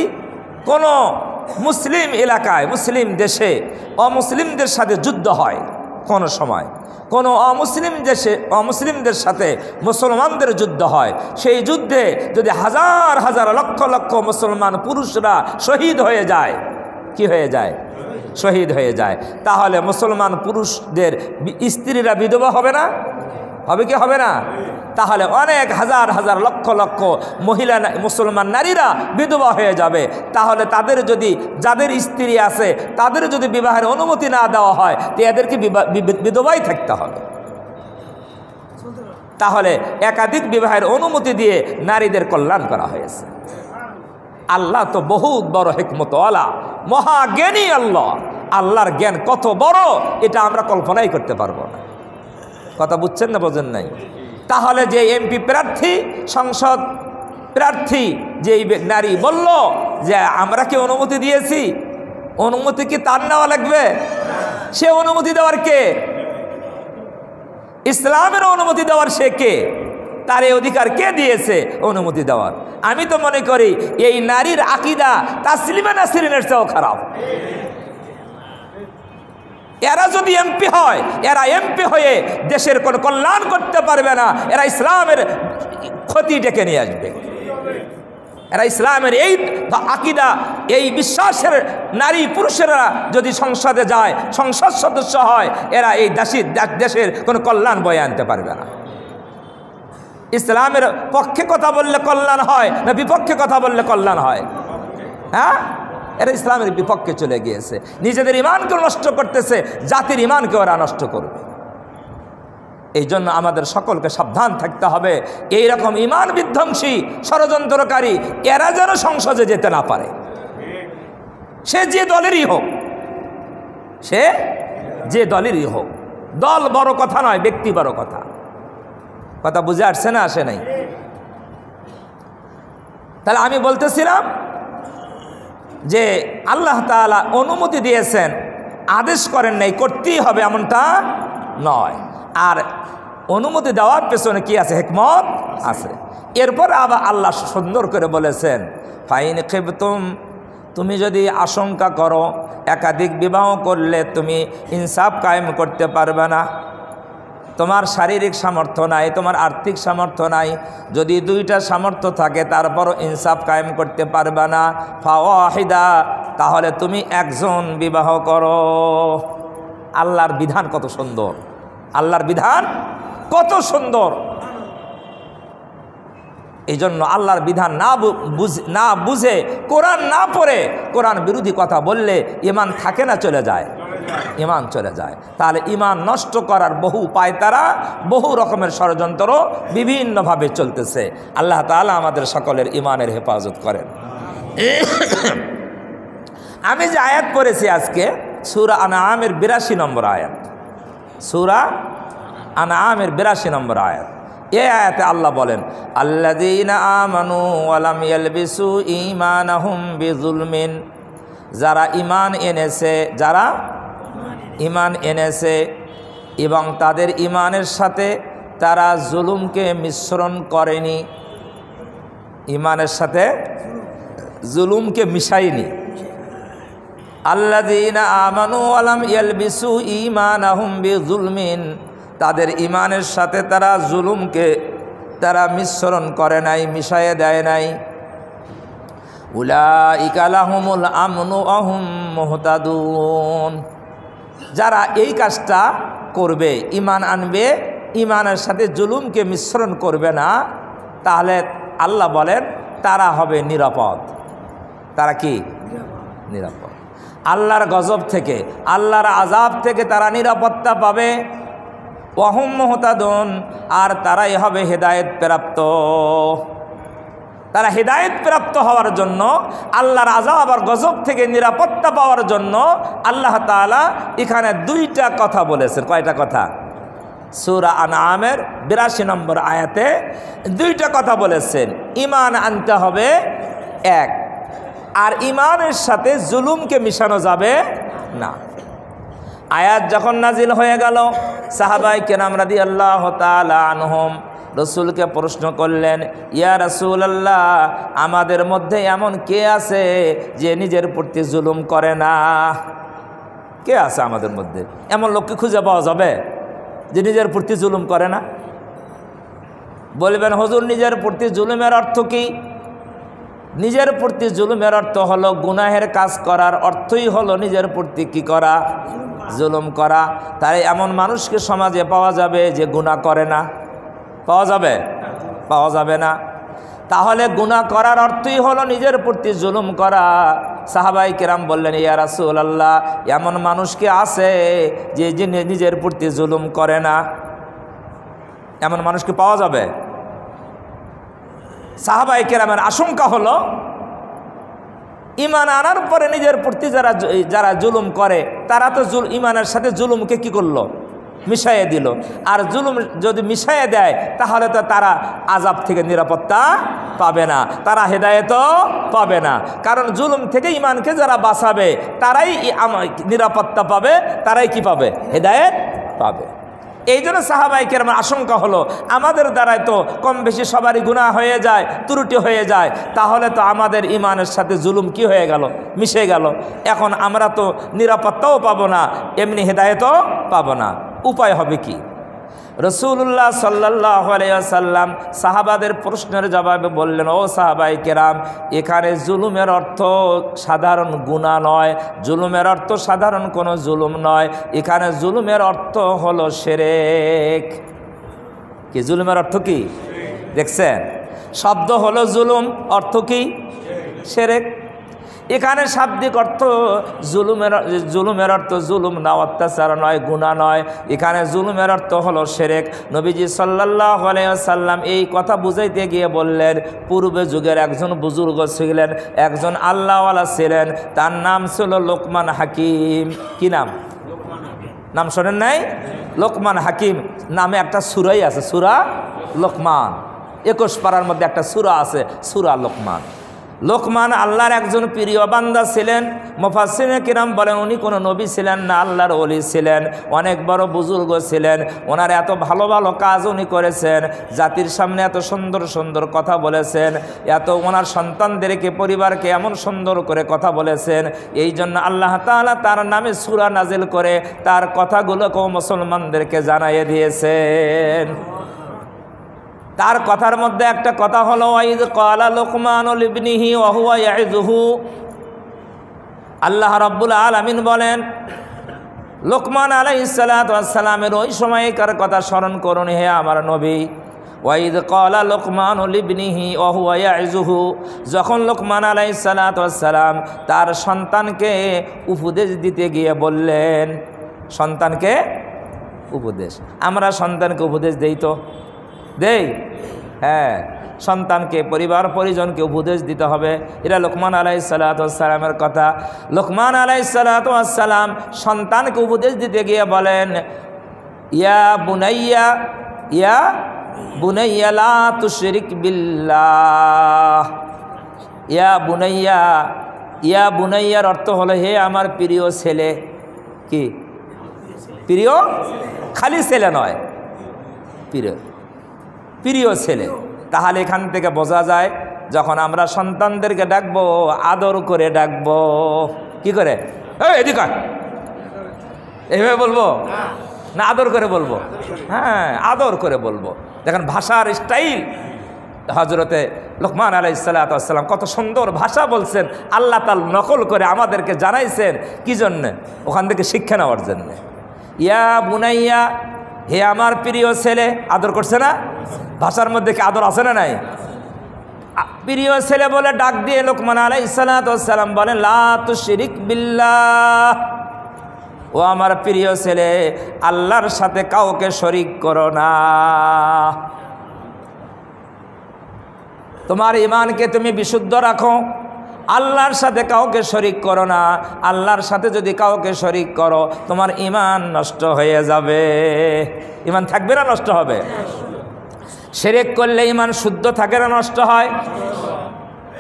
কোনো মুসলিম এলাকায়, মুসলিম দেশে অমুসলিমদের সাথে যুদ্ধ হয়, কোনো সময় কোনো অমুসলিম দেশে অমুসলিমদের সাথে মুসলমানদের যুদ্ধ হয়, সেই যুদ্ধে যদি হাজার হাজার লক্ষ লক্ষ মুসলমান পুরুষরা শহীদ হয়ে যায়, কি হয়ে যায়? শহীদ হয়ে যায়, তাহলে মুসলমান পুরুষদের স্ত্রীরা বিধবা হবে না? হবে কি হবে না? তাহলে অনেক হাজার হাজার লক্ষ লক্ষ মহিলা মুসলমান নারীরা বিধবা হয়ে যাবে। তাহলে তাদের যদি, যাদের স্ত্রী আছে তাদের যদি বিবাহের অনুমতি না দেওয়া হয়, তো এদেরকে বিধবাই থাকতে হবে। তাহলে একাধিক বিবাহের অনুমতি দিয়ে নারীদের কল্যাণ করা হয়েছে। আল্লাহ তো বহুত বড় হিকমতওয়ালা, মহাজ্ঞানী আল্লাহ। আল্লাহর জ্ঞান কত বড়, এটা আমরা কল্পনাই করতে পারবো না। কথা বুঝছেন না বোঝেন নাই? তাহলে যে এমপি প্রার্থী, সংসদ প্রার্থী যে নারী বলল যে আমরা কি অনুমতি দিয়েছি, অনুমতি কি তার নেওয়া লাগবে? সে অনুমতি দেওয়ার কে? ইসলামের অনুমতি দেওয়ার সে কে? তার এই অধিকার কে দিয়েছে অনুমতি দেওয়ার? আমি তো মনে করি এই নারীর আকীদা তাসলিমা নাসরিনের চেয়েও খারাপ। এরা যদি এমপি হয়, এরা এমপি হয়ে দেশের কোনো কল্যাণ করতে পারবে না, এরা ইসলামের ক্ষতি ডেকে নিয়ে আসবে। এরা ইসলামের এই আকীদা, এই বিশ্বাসের নারী পুরুষেরা যদি সংসদে যায়, সংসদ সদস্য হয়, এরা এই দেশের কোনো কল্যাণ বয়ে আনতে পারবে না। ইসলামের পক্ষে কথা বললে কল্যাণ হয় না বিপক্ষে কথা বললে কল্যাণ হয়? হ্যাঁ, এরা ইসলামের বিপক্ষে চলে গিয়েছে, নিজেদের ইমানকে নষ্ট করতেছে, জাতির ইমানকে ওরা নষ্ট করবে। এই জন্য আমাদের সকলকে সাবধান থাকতে হবে, এই রকম ইমান বিধ্বংসী ষড়যন্ত্রকারী এরা যেন সংসদে যেতে না পারে। সে যে দলেরই হোক, সে যে দলেরই হোক। দল বড় কথা নয়, ব্যক্তি বড় কথা। কথা বুঝে আসছে না আসে নাই? তাহলে আমি বলতেছিলাম যে আল্লাহ তাআলা অনুমতি দিয়েছেন, আদেশ করেন নাই করতেই হবে এমনটা নয়। আর অনুমতি দেওয়ার পেছনে কি আছে? হিকমত আছে। এরপর আবার আল্লাহ সুন্দর করে বলেছেন, ফাইন খিফতুম, তুমি যদি আশঙ্কা করো একাধিক বিবাহ করলে তুমি ইনসাফ কায়েম করতে পারবে না, তোমার শারীরিক সামর্থ্য নাই, তোমার আর্থিক সামর্থ্য নাই, যদি 2টা সামর্থ্য থাকে তারপরও ইনসাফ কায়েম করতে পারবে না, ফাওয়াহিদা, তাহলে তুমি একজন বিবাহ করো। আল্লাহর বিধান কত সুন্দর! আল্লাহর বিধান কত সুন্দর। এই জন্য আল্লাহর বিধান না বুঝে কোরআন না পড়ে কোরআন বিরোধী কথা বললে ইমান থাকে না, চলে যায়, ইমান চলে যায়। তাহলে ইমান নষ্ট করার বহু পায়তারা, বহু রকমের ষড়যন্ত্র বিভিন্নভাবে চলতেছে। আল্লাহ তাআলা আমাদের সকলের ইমানের হেফাজত করেন। আমি যে আয়াত পড়েছি আজকে সূরা আনআমের ৮২ নম্বর আয়াত, সূরা আনআমের ৮২ নম্বর আয়াত। এই আয়াতে আল্লাহ বলেন, আল্লাযীনা আমানু ওয়া লাম ইয়ালবিসু ঈমানাহুম বিযুলমিন, যারা ঈমান এনেছে এবং তাদের ঈমানের সাথে তারা জুলুমকে মিশ্রণ করেনি, ঈমানের সাথে জুলুমকে মিশায়নি। আল্লাযীনা আমানু ওয়া লাম ইয়ালবিসু ঈমানাহুম বিযুলমিন, তাদের ঈমানের সাথে তারা জুলুমকে তারা মিশ্রণ করে নাই, মিশায়ে দেয় নাই। উলাইকা লাহুমুল আমনু ওয়া হুম মুহতাদুন, যারা এই কাজটা করবে, ঈমান আনবে, ঈমানের সাথে জুলুমকে মিশ্রণ করবে না, তাহলে আল্লাহ বলেন তারা হবে নিরাপদ। তারা কি? নিরাপদ। আল্লাহর গজব থেকে, আল্লাহর আযাব থেকে তারা নিরাপত্তা পাবে। ওয়াহুম মুহতাদুন, আর তারাই হবে হেদায়েত প্রাপ্ত। তারা হেদায়েত প্রাপ্ত হওয়ার জন্য, আল্লাহর আযাব আর গজব থেকে নিরাপত্তা পাওয়ার জন্য আল্লাহ তাআলা এখানে দুইটা কথা বলেছেন। কয়টা কথা? সূরা আনআমের ৮২ নম্বর আয়াতে দুইটা কথা বলেছেন। ঈমান আনতে হবে এক, আর ঈমানের সাথে জুলুমকে মিশানো যাবে না। আয়াত যখন নাজিল হয়ে গেল, সাহাবায়ে কেরাম রাদিয়াল্লাহু তাআলা আনহুম রসুলকে প্রশ্ন করলেন, ইয়া রাসূলুল্লাহ, আমাদের মধ্যে এমন কে আছে যে নিজের প্রতি জুলুম করে না? কে আছে আমাদের মধ্যে? এমন লোককে খুঁজে পাওয়া যাবে যে নিজের প্রতি জুলুম করে না? বলবেন, হুজুর নিজের প্রতি জুলুমের অর্থ কি? নিজের প্রতি জুলুমের অর্থ হলো গুনাহের কাজ করার অর্থই হলো নিজের প্রতি কি করা? জুলুম করা। তাই এমন মানুষকে সমাজে পাওয়া যাবে যে গুনাহ করে না? পাওয়া যাবে? পাওয়া যাবে না। তাহলে গুনাহ করার অর্থই হলো নিজের প্রতি জুলুম করা। সাহাবায়ে কেরাম বললেন, ইয়া রাসূলুল্লাহ, এমন মানুষ কি আছে যে নিজের প্রতি জুলুম করে না? এমন মানুষকে পাওয়া যাবে? সাহাবায়ে কেরামের আশঙ্কা হলো, ঈমান আনার পরে নিজের প্রতি যারা জুলুম করে তারা তো ঈমানের সাথে জুলুমকে কি করলো? মিশাইয়ে দিল। আর জুলুম যদি মিশাইয়ে দেয় তাহলে তো তারা আযাব থেকে নিরাপত্তা পাবে না, তারা হেদায়েতও পাবে না। কারণ জুলুম থেকে ঈমানকে যারা বাঁচাবে তারাই নিরাপত্তা পাবে, তারাই কি পাবে? হেদায়েত পাবে। এই জন্য সাহাবায়ে কেরামের আশঙ্কা হলো, আমাদের দ্বারাই তো কম বেশি সবারই গুনাহ হয়ে যায়, ত্রুটি হয়ে যায়, তাহলে তো আমাদের ঈমানের সাথে জুলুম কি হয়ে গেল? মিশে গেল। এখন আমরা তো নিরাপত্তাও পাবো না, এমনি হেদায়েতও পাবো না। উপায় হবে কি? রাসূলুল্লাহ সাল্লাল্লাহু আলাইহি ওয়াসাল্লাম সাহাবাদের প্রশ্নের জবাবে বললেন, ও সাহাবায়ে কেরাম, এখানে জুলুমের অর্থ সাধারণ গুনাহ নয়, জুলুমের অর্থ সাধারণ কোনো জুলুম নয়, এখানে জুলুমের অর্থ হলো শিরক। কি জুলুমের অর্থ কি? দেখছেন, শব্দ হলো জুলুম, অর্থ কি? শিরক। এখানে শাব্দিক অর্থ জুলুমের অর্থ জুলুম না, অত্যাচার নয়, গুনাহ নয়। এখানে জুলুমের অর্থ হলো শিরক। নবীজি সাল্লাল্লাহু আলাইহি ওয়াসাল্লাম এই কথা বুঝাইতে গিয়ে বললেন, পূর্বে যুগের একজন বুজুর্গ ছিলেন, একজন আল্লাহওয়ালা ছিলেন, তার নাম ছিল লোকমান হাকিম। কি নাম? নাম শোনেন নাই? লোকমান হাকিম নামে একটা সূরাই আছে, সূরা লোকমান। 21 পারার মধ্যে একটা সূরা আছে, সূরা লোকমান। লোকমান আল্লাহর একজন প্রিয় বান্দা ছিলেন। মুফাসসিরিনে কিরাম বলেন, উনি কোনো নবী ছিলেন না, আল্লাহর ওলি ছিলেন, অনেক বড় বুজুর্গ ছিলেন। ওনার এত ভালো ভালো কাজ উনি করেছেন, জাতির সামনে এত সুন্দর সুন্দর কথা বলেছেন, এত ওনার সন্তানদেরকে, পরিবারকে এমন সুন্দর করে কথা বলেছেন। এই জন্য আল্লাহ তাআলা তার নামে সূরা নাজিল করে তার কথাগুলোকেও মুসলমানদেরকে জানাইয়ে দিয়েছেন। তার কথার মধ্যে একটা কথা হলো, ওয়াইদ ক্বালা লুকমানু লিবনিহি ওয়া হুয়া ইয়াইযুহু। আল্লাহ রাব্বুল আলামিন বলেন, লোকমান আলাইহিস সালাতু ওয়াস সালামের ওই সময়কার কথা স্মরণ করুন হে আমার নবী। ওয়াইদ ক্বালা লোকমানু লিবনিহি ওয়া হুয়া ইয়াইযুহু, যখন লোকমান আলাইহিস সালাতু ওয়াস সালাম তার সন্তানকে উপদেশ দিতে গিয়ে বললেন, সন্তানকে উপদেশ, আমরা সন্তানকে উপদেশ দেই তো দেই, হ্যাঁ, সন্তানকে পরিবার পরিজনকে উপদেশ দিতে হবে। এটা লোকমান আলাইহিস সালাতু ওয়াস সালামের কথা। লোকমান আলাইহিস সালাতু ওয়াস সালাম সন্তানকে উপদেশ দিতে গিয়ে বলেন, ইয়া বুনাইয়া, ইয়া বুনাইয়া লা তুশরিক বিল্লাহ। ইয়া বুনাইয়া, ইয়া বুনাইয়ার অর্থ হলো হে আমার প্রিয় ছেলে। কি প্রিয়? খালি ছেলে নয়, প্রিয়, প্রিয় ছেলে। তাহলে এখান থেকে বোঝা যায় যখন আমরা সন্তানদেরকে ডাকবো আদর করে ডাকবো। কি করে? এই এদিকে এইভাবে বলবো না আদর করে বলবো? হ্যাঁ, আদর করে বলবো। দেখেন ভাষার স্টাইল, হজরতে লোকমান আলাইহিস সালাতু ওয়াস সালাম কত সুন্দর ভাষা বলছেন, আল্লাহ তাআলা নকল করে আমাদেরকে জানাইছেন। কি জন্যে? ওখান থেকে শিক্ষা নেওয়ার জন্যে। ইয়া বুনাইয়া, হে আমার প্রিয় ছেলে, আদর করছে না? ভাষার মধ্যে কি আদর আছে না নাই? প্রিয় ছেলে বলে ডাক দিয়ে লোকমান আলাইহিস সালাতু ওয়াস সালাম বলেন, লা তুশরিক বিল্লাহ, ও আমার প্রিয় ছেলে, আল্লাহর সাথে কাউকে শরীক করো না। তোমার ঈমানকে তুমি বিশুদ্ধ রাখো, আল্লাহর সাথে কাউকে শরীক করো না। আল্লাহর সাথে যদি কাউকে শরীক করো তোমার ঈমান নষ্ট হয়ে যাবে। ঈমান থাকবে না নষ্ট হবে? শিরক করলে ঈমান শুদ্ধ থাকে না নষ্ট হয়?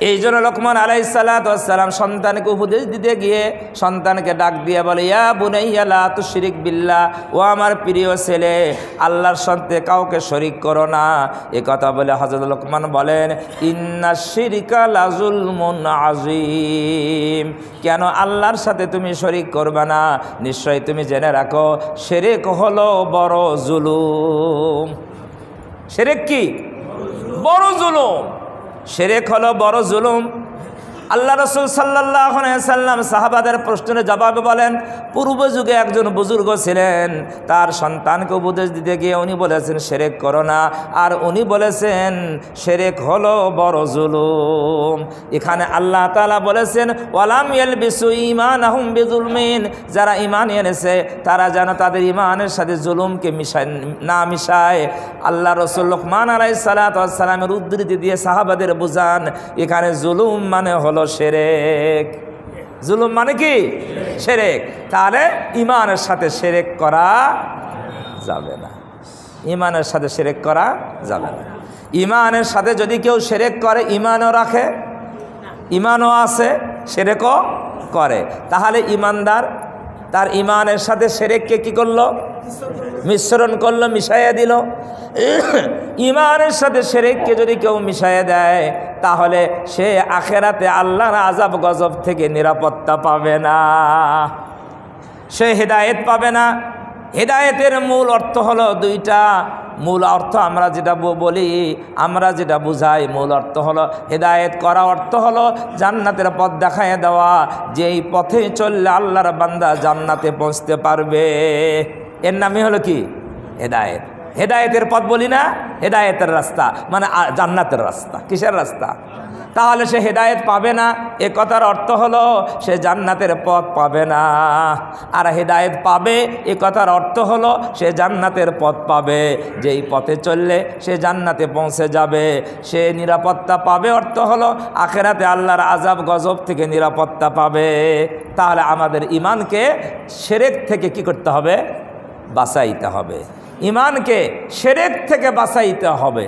এই জন্য লোকমান আলাইহিস সালাতু ওয়াস সালাম সন্তানকে উপদেশ দিতে গিয়ে সন্তানকে ডাক দিয়ে বলে, ইয়া বুনাইয়া লা তুশরিক বিল্লাহ, ও আমার প্রিয় ছেলে, আল্লাহর সাথে কাউকে শরীক করো না। এ কথা বলে হযরত লোকমান বলেন, ইন্নাশ শিরকা লাযুলমুন আযীম, কেন আল্লাহর সাথে তুমি শরীক করবে না? নিশ্চয়ই তুমি জেনে রাখো শিরক হলো বড় জুলুম। শিরক কি? বড় জুলুম। শিরক হলো বড় জুলুম। আল্লাহ রাসূল সাল্লাল্লাহু আলাইহি সাল্লাম সাহাবাদের প্রশ্নের জবাবে বলেন, পূর্ব যুগে একজন বুজুর্গ ছিলেন, তার সন্তানকে উপদেশ দিতে গিয়ে উনি বলেছেন শিরক করো না, আর উনি বলেছেন শিরক হলো বড় জুলুম। এখানে আল্লাহ তাআলা বলেছেন, ওয়ালাম ইয়ালবিসু ঈমানাহুম বিযুলমিন, যারা ঈমান এনেছে তারা যেন তাদের ঈমানের সাথে জুলুমকে মিশায়। আল্লাহ রাসূল লোকমান আলাইহিস সালাতু ওয়াস সালামের উদ্ধৃতি দিয়ে সাহাবাদের বুঝান, এখানে জুলুম মানে হলো শিরক। জুলুম মানে কি? শিরক। তাহলে ঈমানের সাথে শিরক করা যাবে না, ঈমানের সাথে শিরক করা যাবে না। ঈমানের সাথে যদি কেউ শিরক করে, ঈমানও রাখে, ঈমানও আছে, শিরকও করে, তাহলে ঈমানদার তার ঈমানের সাথে শিরককে কি করলো? মিশ্রণ করলো, মিশাইয়া দিল। ঈমানের সাথে শিরককে যদি কেউ মিশাইয়া দেয় তাহলে সে আখেরাতে আল্লাহর আযাব গজব থেকে নিরাপত্তা পাবে না, সে হেদায়েত পাবে না। হেদায়েতের মূল অর্থ হলো দুইটা। মূল অর্থ আমরা যেটা বলি, আমরা যেটা বুঝাই, মূল অর্থ হলো হেদায়েত করা অর্থ হলো জান্নাতের পথ দেখায় দেওয়া, যেই পথে চললে আল্লাহর বান্দা জান্নাতে পৌঁছতে পারবে, এর নামই হলো কি? হেদায়েত। হেদায়েতের পথ বলি না, হেদায়েতের রাস্তা মানে জান্নাতের রাস্তা। কিসের রাস্তা? তাহলে সে হেদায়েত পাবে না, এ কথার অর্থ হলো সে জান্নাতের পথ পাবে না। আর হেদায়েত পাবে, এ কথার অর্থ হলো সে জান্নাতের পথ পাবে, যেই পথে চললে সে জান্নাতে পৌঁছে যাবে, সে নিরাপত্তা পাবে। অর্থ হলো আখেরাতে আল্লাহর আযাব গজব থেকে নিরাপত্তা পাবে। তাহলে আমাদের ঈমানকে শিরক থেকে কি করতে হবে? বাঁচাইতে হবে। ঈমানকে শিরক থেকে বাঁচাইতে হবে।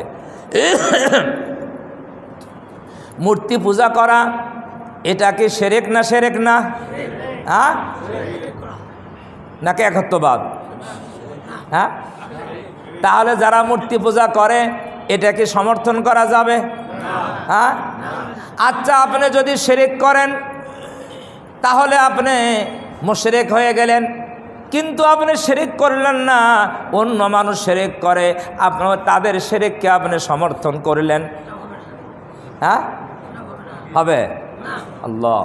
মূর্তি পূজা করা এটা কি শিরক না শিরক না? হ্যাঁ, নাকি একত্ববাদ? হ্যাঁ, তাহলে যারা মূর্তি পূজা করে এটা কি সমর্থন করা যাবে? হ্যাঁ, আচ্ছা, আপনি যদি শিরক করেন তাহলে আপনি মুশরিক হয়ে গেলেন, কিন্তু আপনি শিরক করলেন না, অন্য মানুষ শিরক করে, আপনি তাদের শিরককে আপনি সমর্থন করলেন, হ্যাঁ, হবে? আল্লাহ।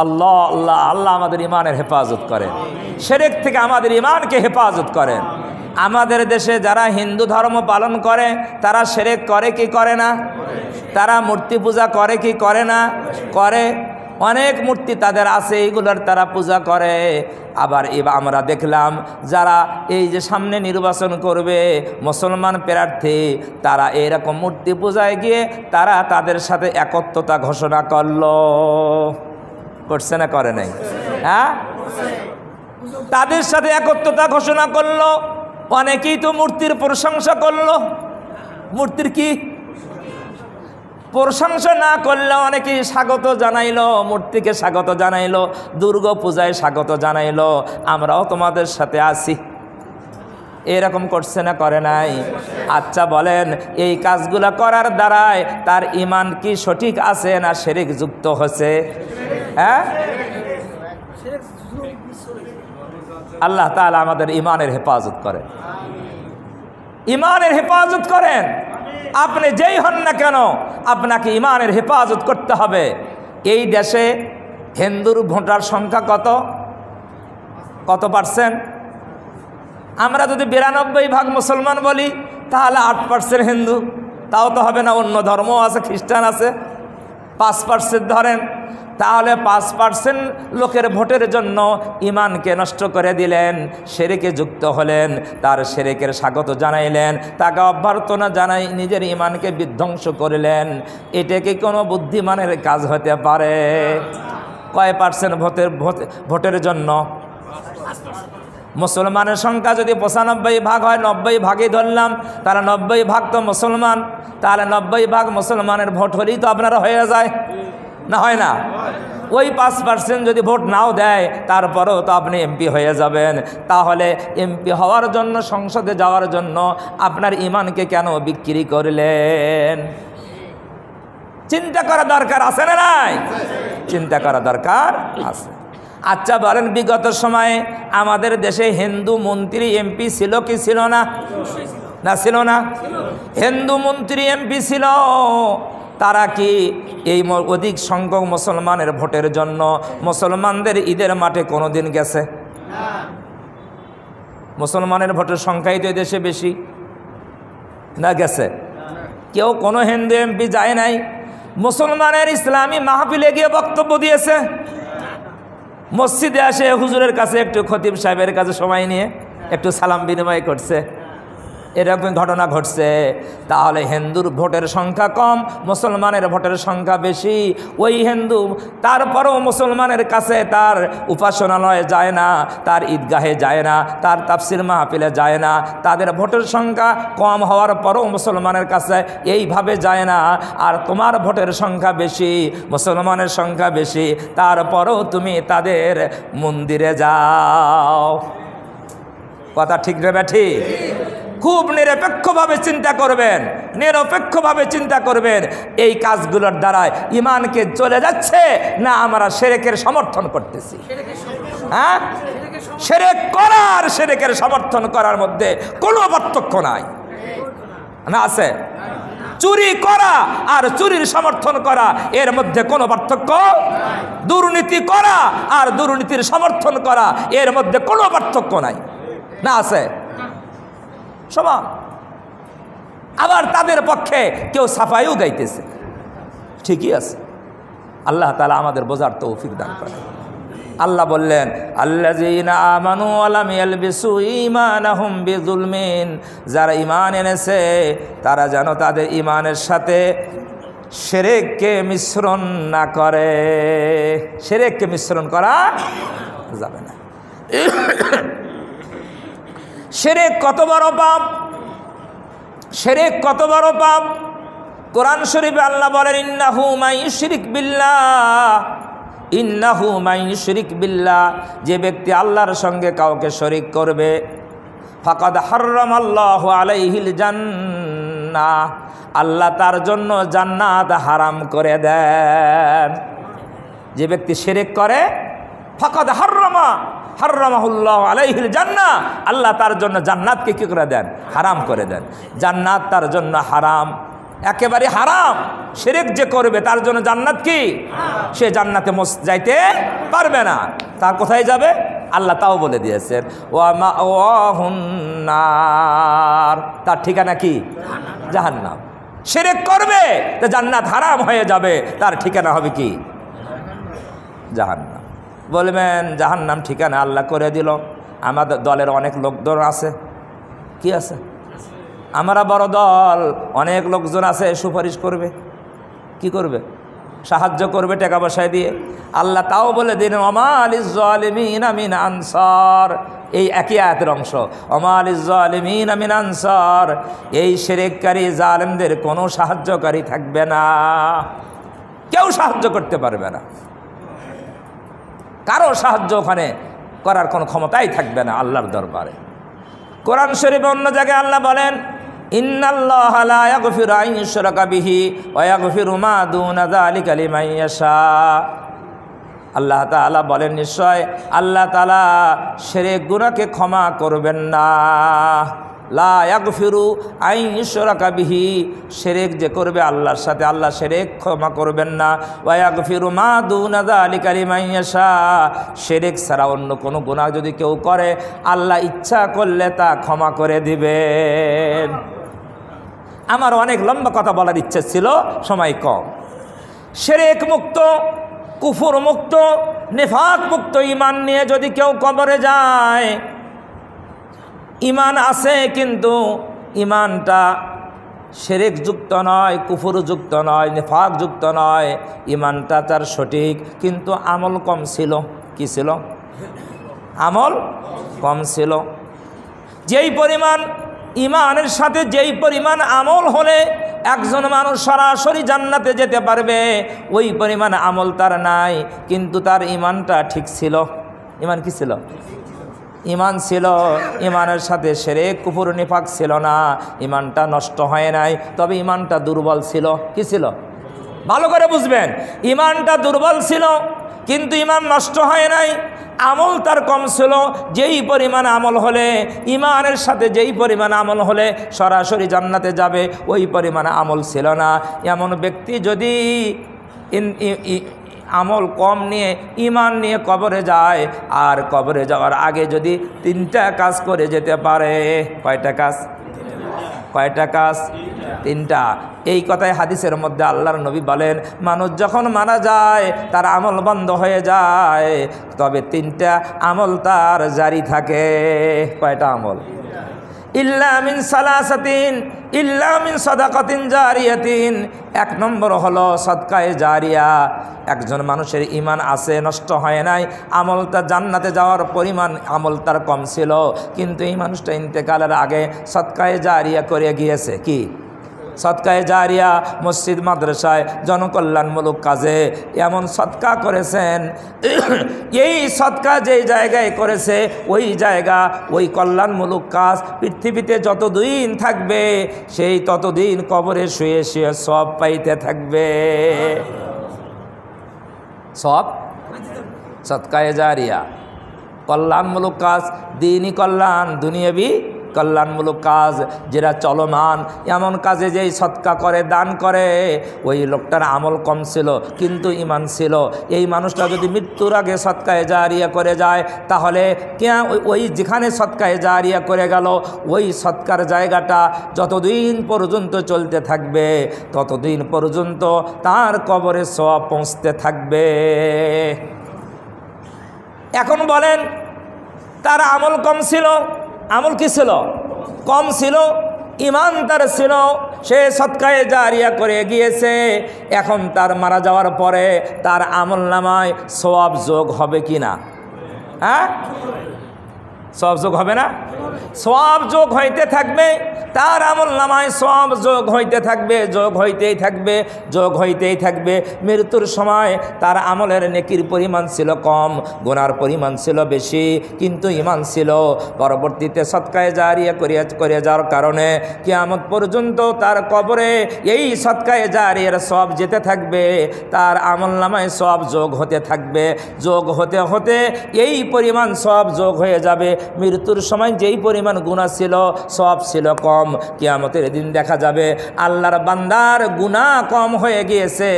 আল্লাহ আল্লাহ আল্লাহ আমাদের ইমানের হেফাজত করেন, শিরক থেকে আমাদের ইমানকে হেফাজত করেন। আমাদের দেশে যারা হিন্দু ধর্ম পালন করে তারা শিরক করে কি করে না? তারা মূর্তি পূজা করে কি করে না? করে। অনেক মূর্তি তাদের আছে, এইগুলোর তারা পূজা করে। আবার এবার আমরা দেখলাম যারা এই যে সামনে নির্বাচন করবে মুসলমান প্রার্থী, তারা এইরকম মূর্তি পূজায় গিয়ে তারা তাদের সাথে একত্রতা ঘোষণা করছে না করে নাই? হ্যাঁ, তাদের সাথে একত্রতা ঘোষণা করলো। অনেকেই তো মূর্তির প্রশংসা করলো। মূর্তির কি প্রশংসা না করলে অনেকেই স্বাগত জানাইলো, মূর্তিকে স্বাগত জানাইলো, দুর্গা পূজায় স্বাগত জানাইলো, আমরাও তোমাদের সাথে আছি। এরকম করছে না করে নাই? আচ্ছা বলেন, এই কাজগুলো করার দ্বারায় তার ইমান কি সঠিক আছে না শিরক যুক্ত হচ্ছে? হ্যাঁ, আল্লাহ তাআলা আমাদের ইমানের হেফাজত করেন, ইমানের হেফাজত করেন। আপনি যেই হন না কেন আপনাকে ইমানের হেফাজত করতে হবে। এই দেশে হিন্দুর ভোটার সংখ্যা কত পার্সেন্ট? আমরা যদি 92% মুসলমান বলি তাহলে 8% হিন্দু, তাও তো হবে না, অন্য ধর্মও আছে, খ্রিস্টান আছে। 5% ধরেন, তাহলে 5% লোকের ভোটের জন্য ইমানকে নষ্ট করে দিলেন, শিরকে যুক্ত হলেন, তার শিরকের স্বাগত জানাইলেন, তাকে অভ্যর্থনা জানাই নিজের ইমানকে বিধ্বংস করলেন। এটা কি কোনো বুদ্ধিমানের কাজ হতে পারে? কয় পার্সেন্ট ভোটের জন্য? মুসলমানের সংখ্যা যদি 95% হয়, 90 ভাগই ধরলাম, তাহলে 90 ভাগ তো মুসলমান, তাহলে 90 ভাগ মুসলমানের ভোট হলেই তো আপনারা হয়ে যায় না, হয় না? ওই 5% যদি ভোট নাও দেয় তারপরেও তো আপনি এমপি হয়ে যাবেন। তাহলে এমপি হওয়ার জন্য, সংসদে যাওয়ার জন্য আপনার ইমানকে কেন বিক্রি করলেন? চিন্তা করা দরকার আছে না নাই? চিন্তা করা দরকার আছে। আচ্ছা বলেন, বিগত সময়ে আমাদের দেশে হিন্দু মন্ত্রী এমপি ছিল কি ছিল না? না ছিল না? হিন্দু মন্ত্রী এমপি ছিল। তারা কি এই অধিক সংখ্যক মুসলমানের ভোটের জন্য মুসলমানদের ঈদের মাঠে কোনো দিন গেছে? মুসলমানের ভোটের সংখ্যাই তো দেশে বেশি না, গেছে? কেউ কোনো হিন্দু এমপি যায় নাই। মুসলমানের ইসলামী মাহফিলে গিয়ে বক্তব্য দিয়েছে, মসজিদে আসে হুজুরের কাছে একটু, খতিব সাহেবের কাছে সময় নিয়ে একটু সালাম বিনিময় করছে, এরকম ঘটনা ঘটছে। তাহলে হিন্দুর ভোটের সংখ্যা কম, মুসলমানের ভোটের সংখ্যা বেশি। ওই হিন্দু তারপরেও মুসলমানের কাছে তার উপাসনালয়ে যায় না, তার ঈদগাহে যায় না, তার তাফসির মাহফিলে যায় না। তাদের ভোটের সংখ্যা কম হওয়ার পরও মুসলমানের কাছে এইভাবে যায় না। আর তোমার ভোটের সংখ্যা বেশি, মুসলমানের সংখ্যা বেশি, তারপরেও তুমি তাদের মন্দিরে যাও। কথা ঠিক রে ব্যাঠি? খুব নিরপেক্ষভাবে চিন্তা করবেন, নিরপেক্ষভাবে চিন্তা করবেন এই কাজগুলোর দ্বারায় ইমানকে চলে যাচ্ছে না আমরা শিরকের সমর্থন করতেছি? হ্যাঁ, শিরক করার শিরকের সমর্থন করার মধ্যে কোনো পার্থক্য নাই, না আছে? চুরি করা আর চুরির সমর্থন করা এর মধ্যে কোনো পার্থক্য? দুর্নীতি করা আর দুর্নীতির সমর্থন করা এর মধ্যে কোনো পার্থক্য নাই, না আছে? সমান। আবার তাদের পক্ষে কেউ সাফাইও গাইতেছে, ঠিকই আছে। আল্লাহ তাআলা আমাদের বোঝার তৌফিক দান করেন। আল্লাহ বললেন, আল্লাযীনা আমানু ওয়া লাম ইয়ালবিসু ঈমানাহুম বিযুলমিন, যারা ঈমান এনেছে তারা যেন তাদের ঈমানের সাথে শিরককে মিশ্রণ না করে। শিরককে মিশ্রণ করা যাবে না। শিরক কত বড় পাপ! শিরক কত বড় পাপ! কোরআন শরীফে আল্লাহ বলেন, ইন্নাহু মান ইউশরিক বিল্লাহ, ইন্নাহু মান ইউশরিক বিল্লাহ, যে ব্যক্তি আল্লাহর সঙ্গে কাউকে শরীক করবে, ফাকাদ হাররামাল্লাহু আলাইহিল জান্নাহ, আল্লাহ তার জন্য জান্নাত হারাম করে দেন। যে ব্যক্তি শিরক করে, ফাকাদ হাররামাহুল্লাহু আলাইহিল জান্নাহ, আল্লাহ তার জন্য জান্নাতকে কি করে দেন? হারাম করে দেন। জান্নাত তার জন্য হারাম। একেবারে হারাম। শিরক যে করবে তার জন্য জান্নাত কি? সে জান্নাতে যাইতে পারবে না। তার কোথায় যাবে? আল্লাহ তাও বলে দিয়েছেন, ওয়া মাওয়াহুন নার, তার ঠিকানা কি? জাহান্নাম। শিরক করবে তো জান্নাত হারাম হয়ে যাবে, তার ঠিকানা হবে কি? জাহান্নাম। বলবেন জাহান্নাম ঠিকানা আল্লাহ করে দিল। আমাদের দলের অনেক লোকজন আছে, কি আছে? আমরা বড় দল, অনেক লোকজন আছে, সুপারিশ করবে, কি করবে? সাহায্য করবে টাকা পয়সা দিয়ে। আল্লাহ তাও বলে দিন, ওমা লিজ জালিমিনা মিন আনসার, এই একই আয়াতের অংশ, ওমা লিজ জালিমিনা মিন আনসার, এই শিরককারী জালেমদের কোনো সাহায্যকারী থাকবে না, কেউ সাহায্য করতে পারবে না, কারো সাহায্য ওখানে করার কোনো ক্ষমতাই থাকবে না আল্লাহর দরবারে। কোরআন শরীফে অন্য জায়গায় আল্লাহ বলেন, ইন্নাল্লাহা লা ইয়াগফিরু আন ইউশরাকা বিহি ওয়া ইয়াগফিরু মা দুনা যালিকা লিমান ইয়াশা। আল্লাহ তাআলা বলেন, নিশ্চয় আল্লাহ তাআলা শিরক গুনাহকে ক্ষমা করবেন না। লা ইয়াগফিরু আন ইউশরাকা বিহি, শিরক যে করবে আল্লাহর সাথে, আল্লাহ শিরক ক্ষমা করবেন না। ওয়া ইয়াগফিরু মা দুনা যালিকা লিমান ইয়াশা, শিরক ছাড়া অন্য কোনো গুনাহ যদি কেউ করে আল্লাহ ইচ্ছা করলে তা ক্ষমা করে দিবেন। আমার অনেক লম্বা কথা বলার ইচ্ছে ছিল, সময় কম। শিরক মুক্ত, কুফর মুক্ত, নিফাক মুক্ত ঈমান নিয়ে যদি কেউ কবরে যায়, ঈমান আছে কিন্তু ঈমানটা শিরক যুক্ত নয়, কুফর যুক্ত নয়, নিফাক যুক্ত নয়, ঈমানটা তার সঠিক, কিন্তু আমল কম ছিল। কি ছিল? আমল কম ছিল। যেই পরিমাণ ঈমানের সাথে যেই পরিমাণ আমল হলে একজন মানুষ সরাসরি জান্নাতে যেতে পারবে, ওই পরিমাণ আমল তার নাই, কিন্তু তার ঈমানটা ঠিক ছিল। ঈমান কি ছিল? ঈমান ছিল, ঈমানের সাথে শিরক কুফর নিফাক ছিল না, ঈমানটা নষ্ট হয় নাই, তবে ঈমানটা দুর্বল ছিল। কি ছিল? ভালো করে বুঝবেন, ঈমানটা দুর্বল ছিল কিন্তু ঈমান নষ্ট হয় নাই, আমল তার কম ছিল। যেই পরিমাণ আমল হলে, ঈমানের সাথে যেই পরিমাণ আমল হলে সরাসরি জান্নাতে যাবে, ওই পরিমাণ আমল ছিল না। এমন ব্যক্তি যদি আমল কম নিয়ে ঈমান নিয়ে কবরে যায়, আর কবরে যাওয়ার আগে যদি 3টা কাজ করে যেতে পারে, কয়টা কাজ? কয়টা কাজ? 3টা। এই কথায় হাদিসের মধ্যে আল্লাহর নবী বলেন, মানুষ যখন মারা যায় তার আমল বন্ধ হয়ে যায়, তবে 3টা আমল তার জারি থাকে। কয়টা আমল? ইল্লা মিন সালাসাতিন, ইল্লা মিন সাদাকাতিন জারিয়াতিন। 1 নম্বর হলো সদকায়ে জারিয়া। একজন মানুষের ঈমান আছে, নষ্ট হয় নাই, আমলটা জান্নাতে যাওয়ার পরিমাণ আমল তার কম ছিল, কিন্তু এই মানুষটা ইন্তেকালের আগে সদকায়ে জারিয়া করে গিয়েছে। কি? সদকায়ে জারিয়া। মসজিদ মাদ্রাসায় জনকল্যাণমূলক কাজে এমন সদকা করেছেন, এই সদকা যেই জায়গায় করেছে ওই জায়গা, ওই কল্যাণমূলক কাজ পৃথিবীতে যতদিন থাকবে সেই ততদিন কবরে শুয়ে শুয়ে সব পাইতে থাকবে। সব সদকায়ে জারিয়া, কল্যাণমূলক কাজ, দ্বীনি কল্যাণ, দুনিয়াবি কল্যাণমূলক কাজ যেটা চলমান, এমন কাজে যেই সদকা করে, দান করে, ওই লোকটার আমল কম ছিল কিন্তু ঈমান ছিল। এই মানুষটা যদি মৃত্যুর আগে সদকায়ে জারিয়া করে যায়, তাহলে ওই যেখানে সদকায়ে জারিয়া করে গেল, ওই সদকার জায়গাটা যতদিন পর্যন্ত চলতে থাকবে ততদিন পর্যন্ত তার কবরে সওয়াব পৌঁছতে থাকবে। এখন বলেন, তার আমল কম ছিল। আমল কি ছিল? কম ছিল। ঈমান তার ছিল, সে সদকায়ে জারিয়া করে গিয়েছে। এখন তার মারা যাওয়ার পরে তার আমল নামায় সওয়াব যোগ হবে কি না? হ্যাঁ, সওয়াব যোগ হবে না? সওয়াব যোগ হইতে থাকবে, তার আমল নামায় সওয়াব যোগ হইতে থাকবে, যোগ হইতেই থাকবে, যোগ হইতেই থাকবে। মৃত্যুর সময় তার আমলের নেকির পরিমাণ ছিল কম, গুনার পরিমাণ ছিল বেশি, কিন্তু ঈমান ছিল। পরবর্তীতে সদকায়ে জারিয়া করে যাওয়ার কারণে কিয়ামত পর্যন্ত তার কবরে এই সদকায়ে জারিয়ার সওয়াব যেতে থাকবে, তার আমল নামায় সওয়াব যোগ হতে থাকবে। যোগ হতে হতে এই পরিমাণ সওয়াব যোগ হয়ে যাবে। মৃত্যুর সময় যেই পরিমাণ গুনাহ ছিল, সওয়াব ছিল কম, কম। কিয়ামতের দিন দেখা যাবে আল্লাহর বান্দার গুনাহ কম হয়ে গিয়েছে,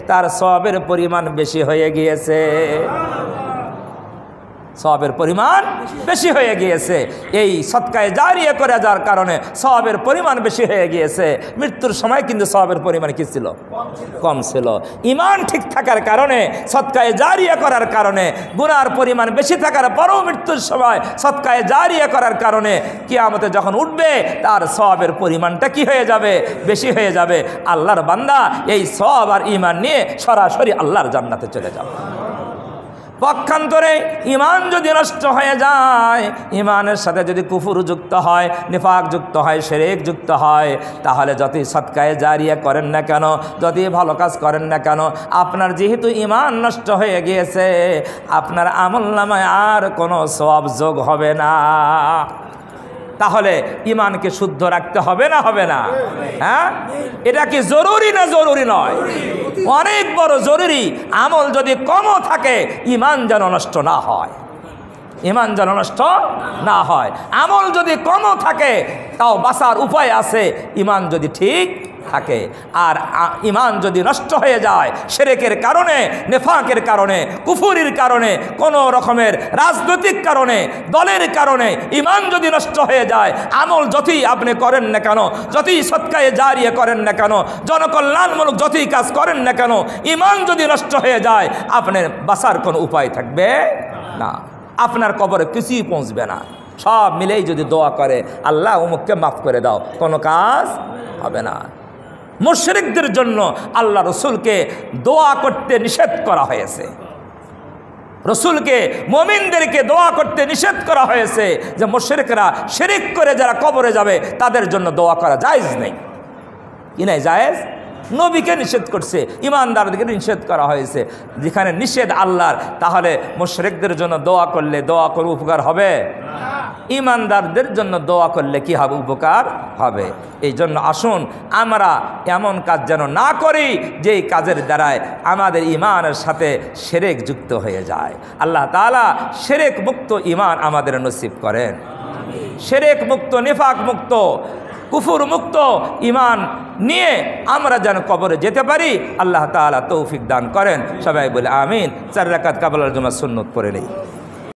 তার সওয়াবের পরিমাণ বেশি হয়ে গিয়েছে, সওয়াবের পরিমাণ বেশি হয়ে গিয়েছে। এই সদকায়ে জারিয়া করে যাওয়ার কারণে সওয়াবের পরিমাণ বেশি হয়ে গিয়েছে। মৃত্যুর সময় কিন্তু সওয়াবের পরিমাণ কি ছিল? কম ছিল। ঈমান ঠিক থাকার কারণে, সদকায়ে জারিয়া করার কারণে, গুনার পরিমাণ বেশি থাকার পরেও মৃত্যুর সময় সদকায়ে জারিয়া করার কারণে কিয়ামতে যখন উঠবে তার সওয়াবের পরিমাণটা কি হয়ে যাবে? বেশি হয়ে যাবে। আল্লাহর বান্দা এই সওয়াব আর ঈমান নিয়ে সরাসরি আল্লাহর জান্নাতে চলে যাবে। পক্ষান্তরে ঈমান যদি নষ্ট হয়ে যায়, ঈমানের সাথে যদি কুফর যুক্ত হয়, নিফাক যুক্ত হয়, শিরক যুক্ত হয়, তাহলে যতই সদকায়ে জারিয়া করেন না কেন, যতই ভালো কাজ করেন না কেন, আপনার যেহেতু ঈমান নষ্ট হয়ে গিয়েছে, আপনার আমলনামায় আর কোনো সওয়াব যোগ হবে না। তাহলে ঈমানকে শুদ্ধ রাখতে হবে না, হবে না? হ্যাঁ, এটা কি জরুরি না জরুরি নয়? অনেক বড় জরুরি। আমল যদি কমও থাকে, ঈমান যেন নষ্ট না হয়, ঈমান যেন নষ্ট না হয়। আমল যদি কমও থাকে তাও বাঁচার উপায় আছে, ঈমান যদি ঠিক থাকে। আর ঈমান যদি নষ্ট হয়ে যায় শিরকের কারণে, নেফাকের কারণে, কুফরির কারণে, কোনো রকমের রাজনৈতিক কারণে, দলের কারণে ঈমান যদি নষ্ট হয়ে যায়, আমল যতই আপনি করেন না কেন, যতই সদকায়ে জারিয়া করেন না কেন, জনকল্যাণমূলক যতই কাজ করেন না কেন, ঈমান যদি নষ্ট হয়ে যায়, আপনার বাঁচার কোনো উপায় থাকবে না। আপনার কবরে কিছুই পৌঁছবে না। সব মিলেই যদি দোয়া করে আল্লাহ অমুককে মাফ করে দাও, কোনো কাজ হবে না। মুশরিকদের জন্য আল্লাহ রসুলকে দোয়া করতে নিষেধ করা হয়েছে। রসুলকে, মুমিনদেরকে দোয়া করতে নিষেধ করা হয়েছে যে মুশরিকরা শিরক করে যারা কবরে যাবে তাদের জন্য দোয়া করা জায়েজ নেই। কি নাই জায়েজ? নবীকে নিষেধ করছে, ইমানদারদেরকে নিষেধ করা হয়েছে। যেখানে নিষেধ আল্লাহর, তাহলে মুশরিকদের জন্য দোয়া করলে দোয়া করে উপকার হবে? ইমানদারদের জন্য দোয়া করলে কি হবে? উপকার হবে। এই জন্য আসুন আমরা এমন কাজ যেন না করি যেই কাজের দ্বারায় আমাদের ঈমানের সাথে শিরক যুক্ত হয়ে যায়। আল্লাহ তাআলা শিরক মুক্ত ঈমান আমাদের নসিব করেন। শিরক মুক্ত, নিফাক মুক্ত, কুফর মুক্ত ঈমান নিয়ে আমরা যেন কবরে যেতে পারি, আল্লাহ তাআলা তৌফিক দান করেন। সবাই বলে আমিন। 4 রাকাত কাবলার জুমা সুন্নত পড়ে নেই।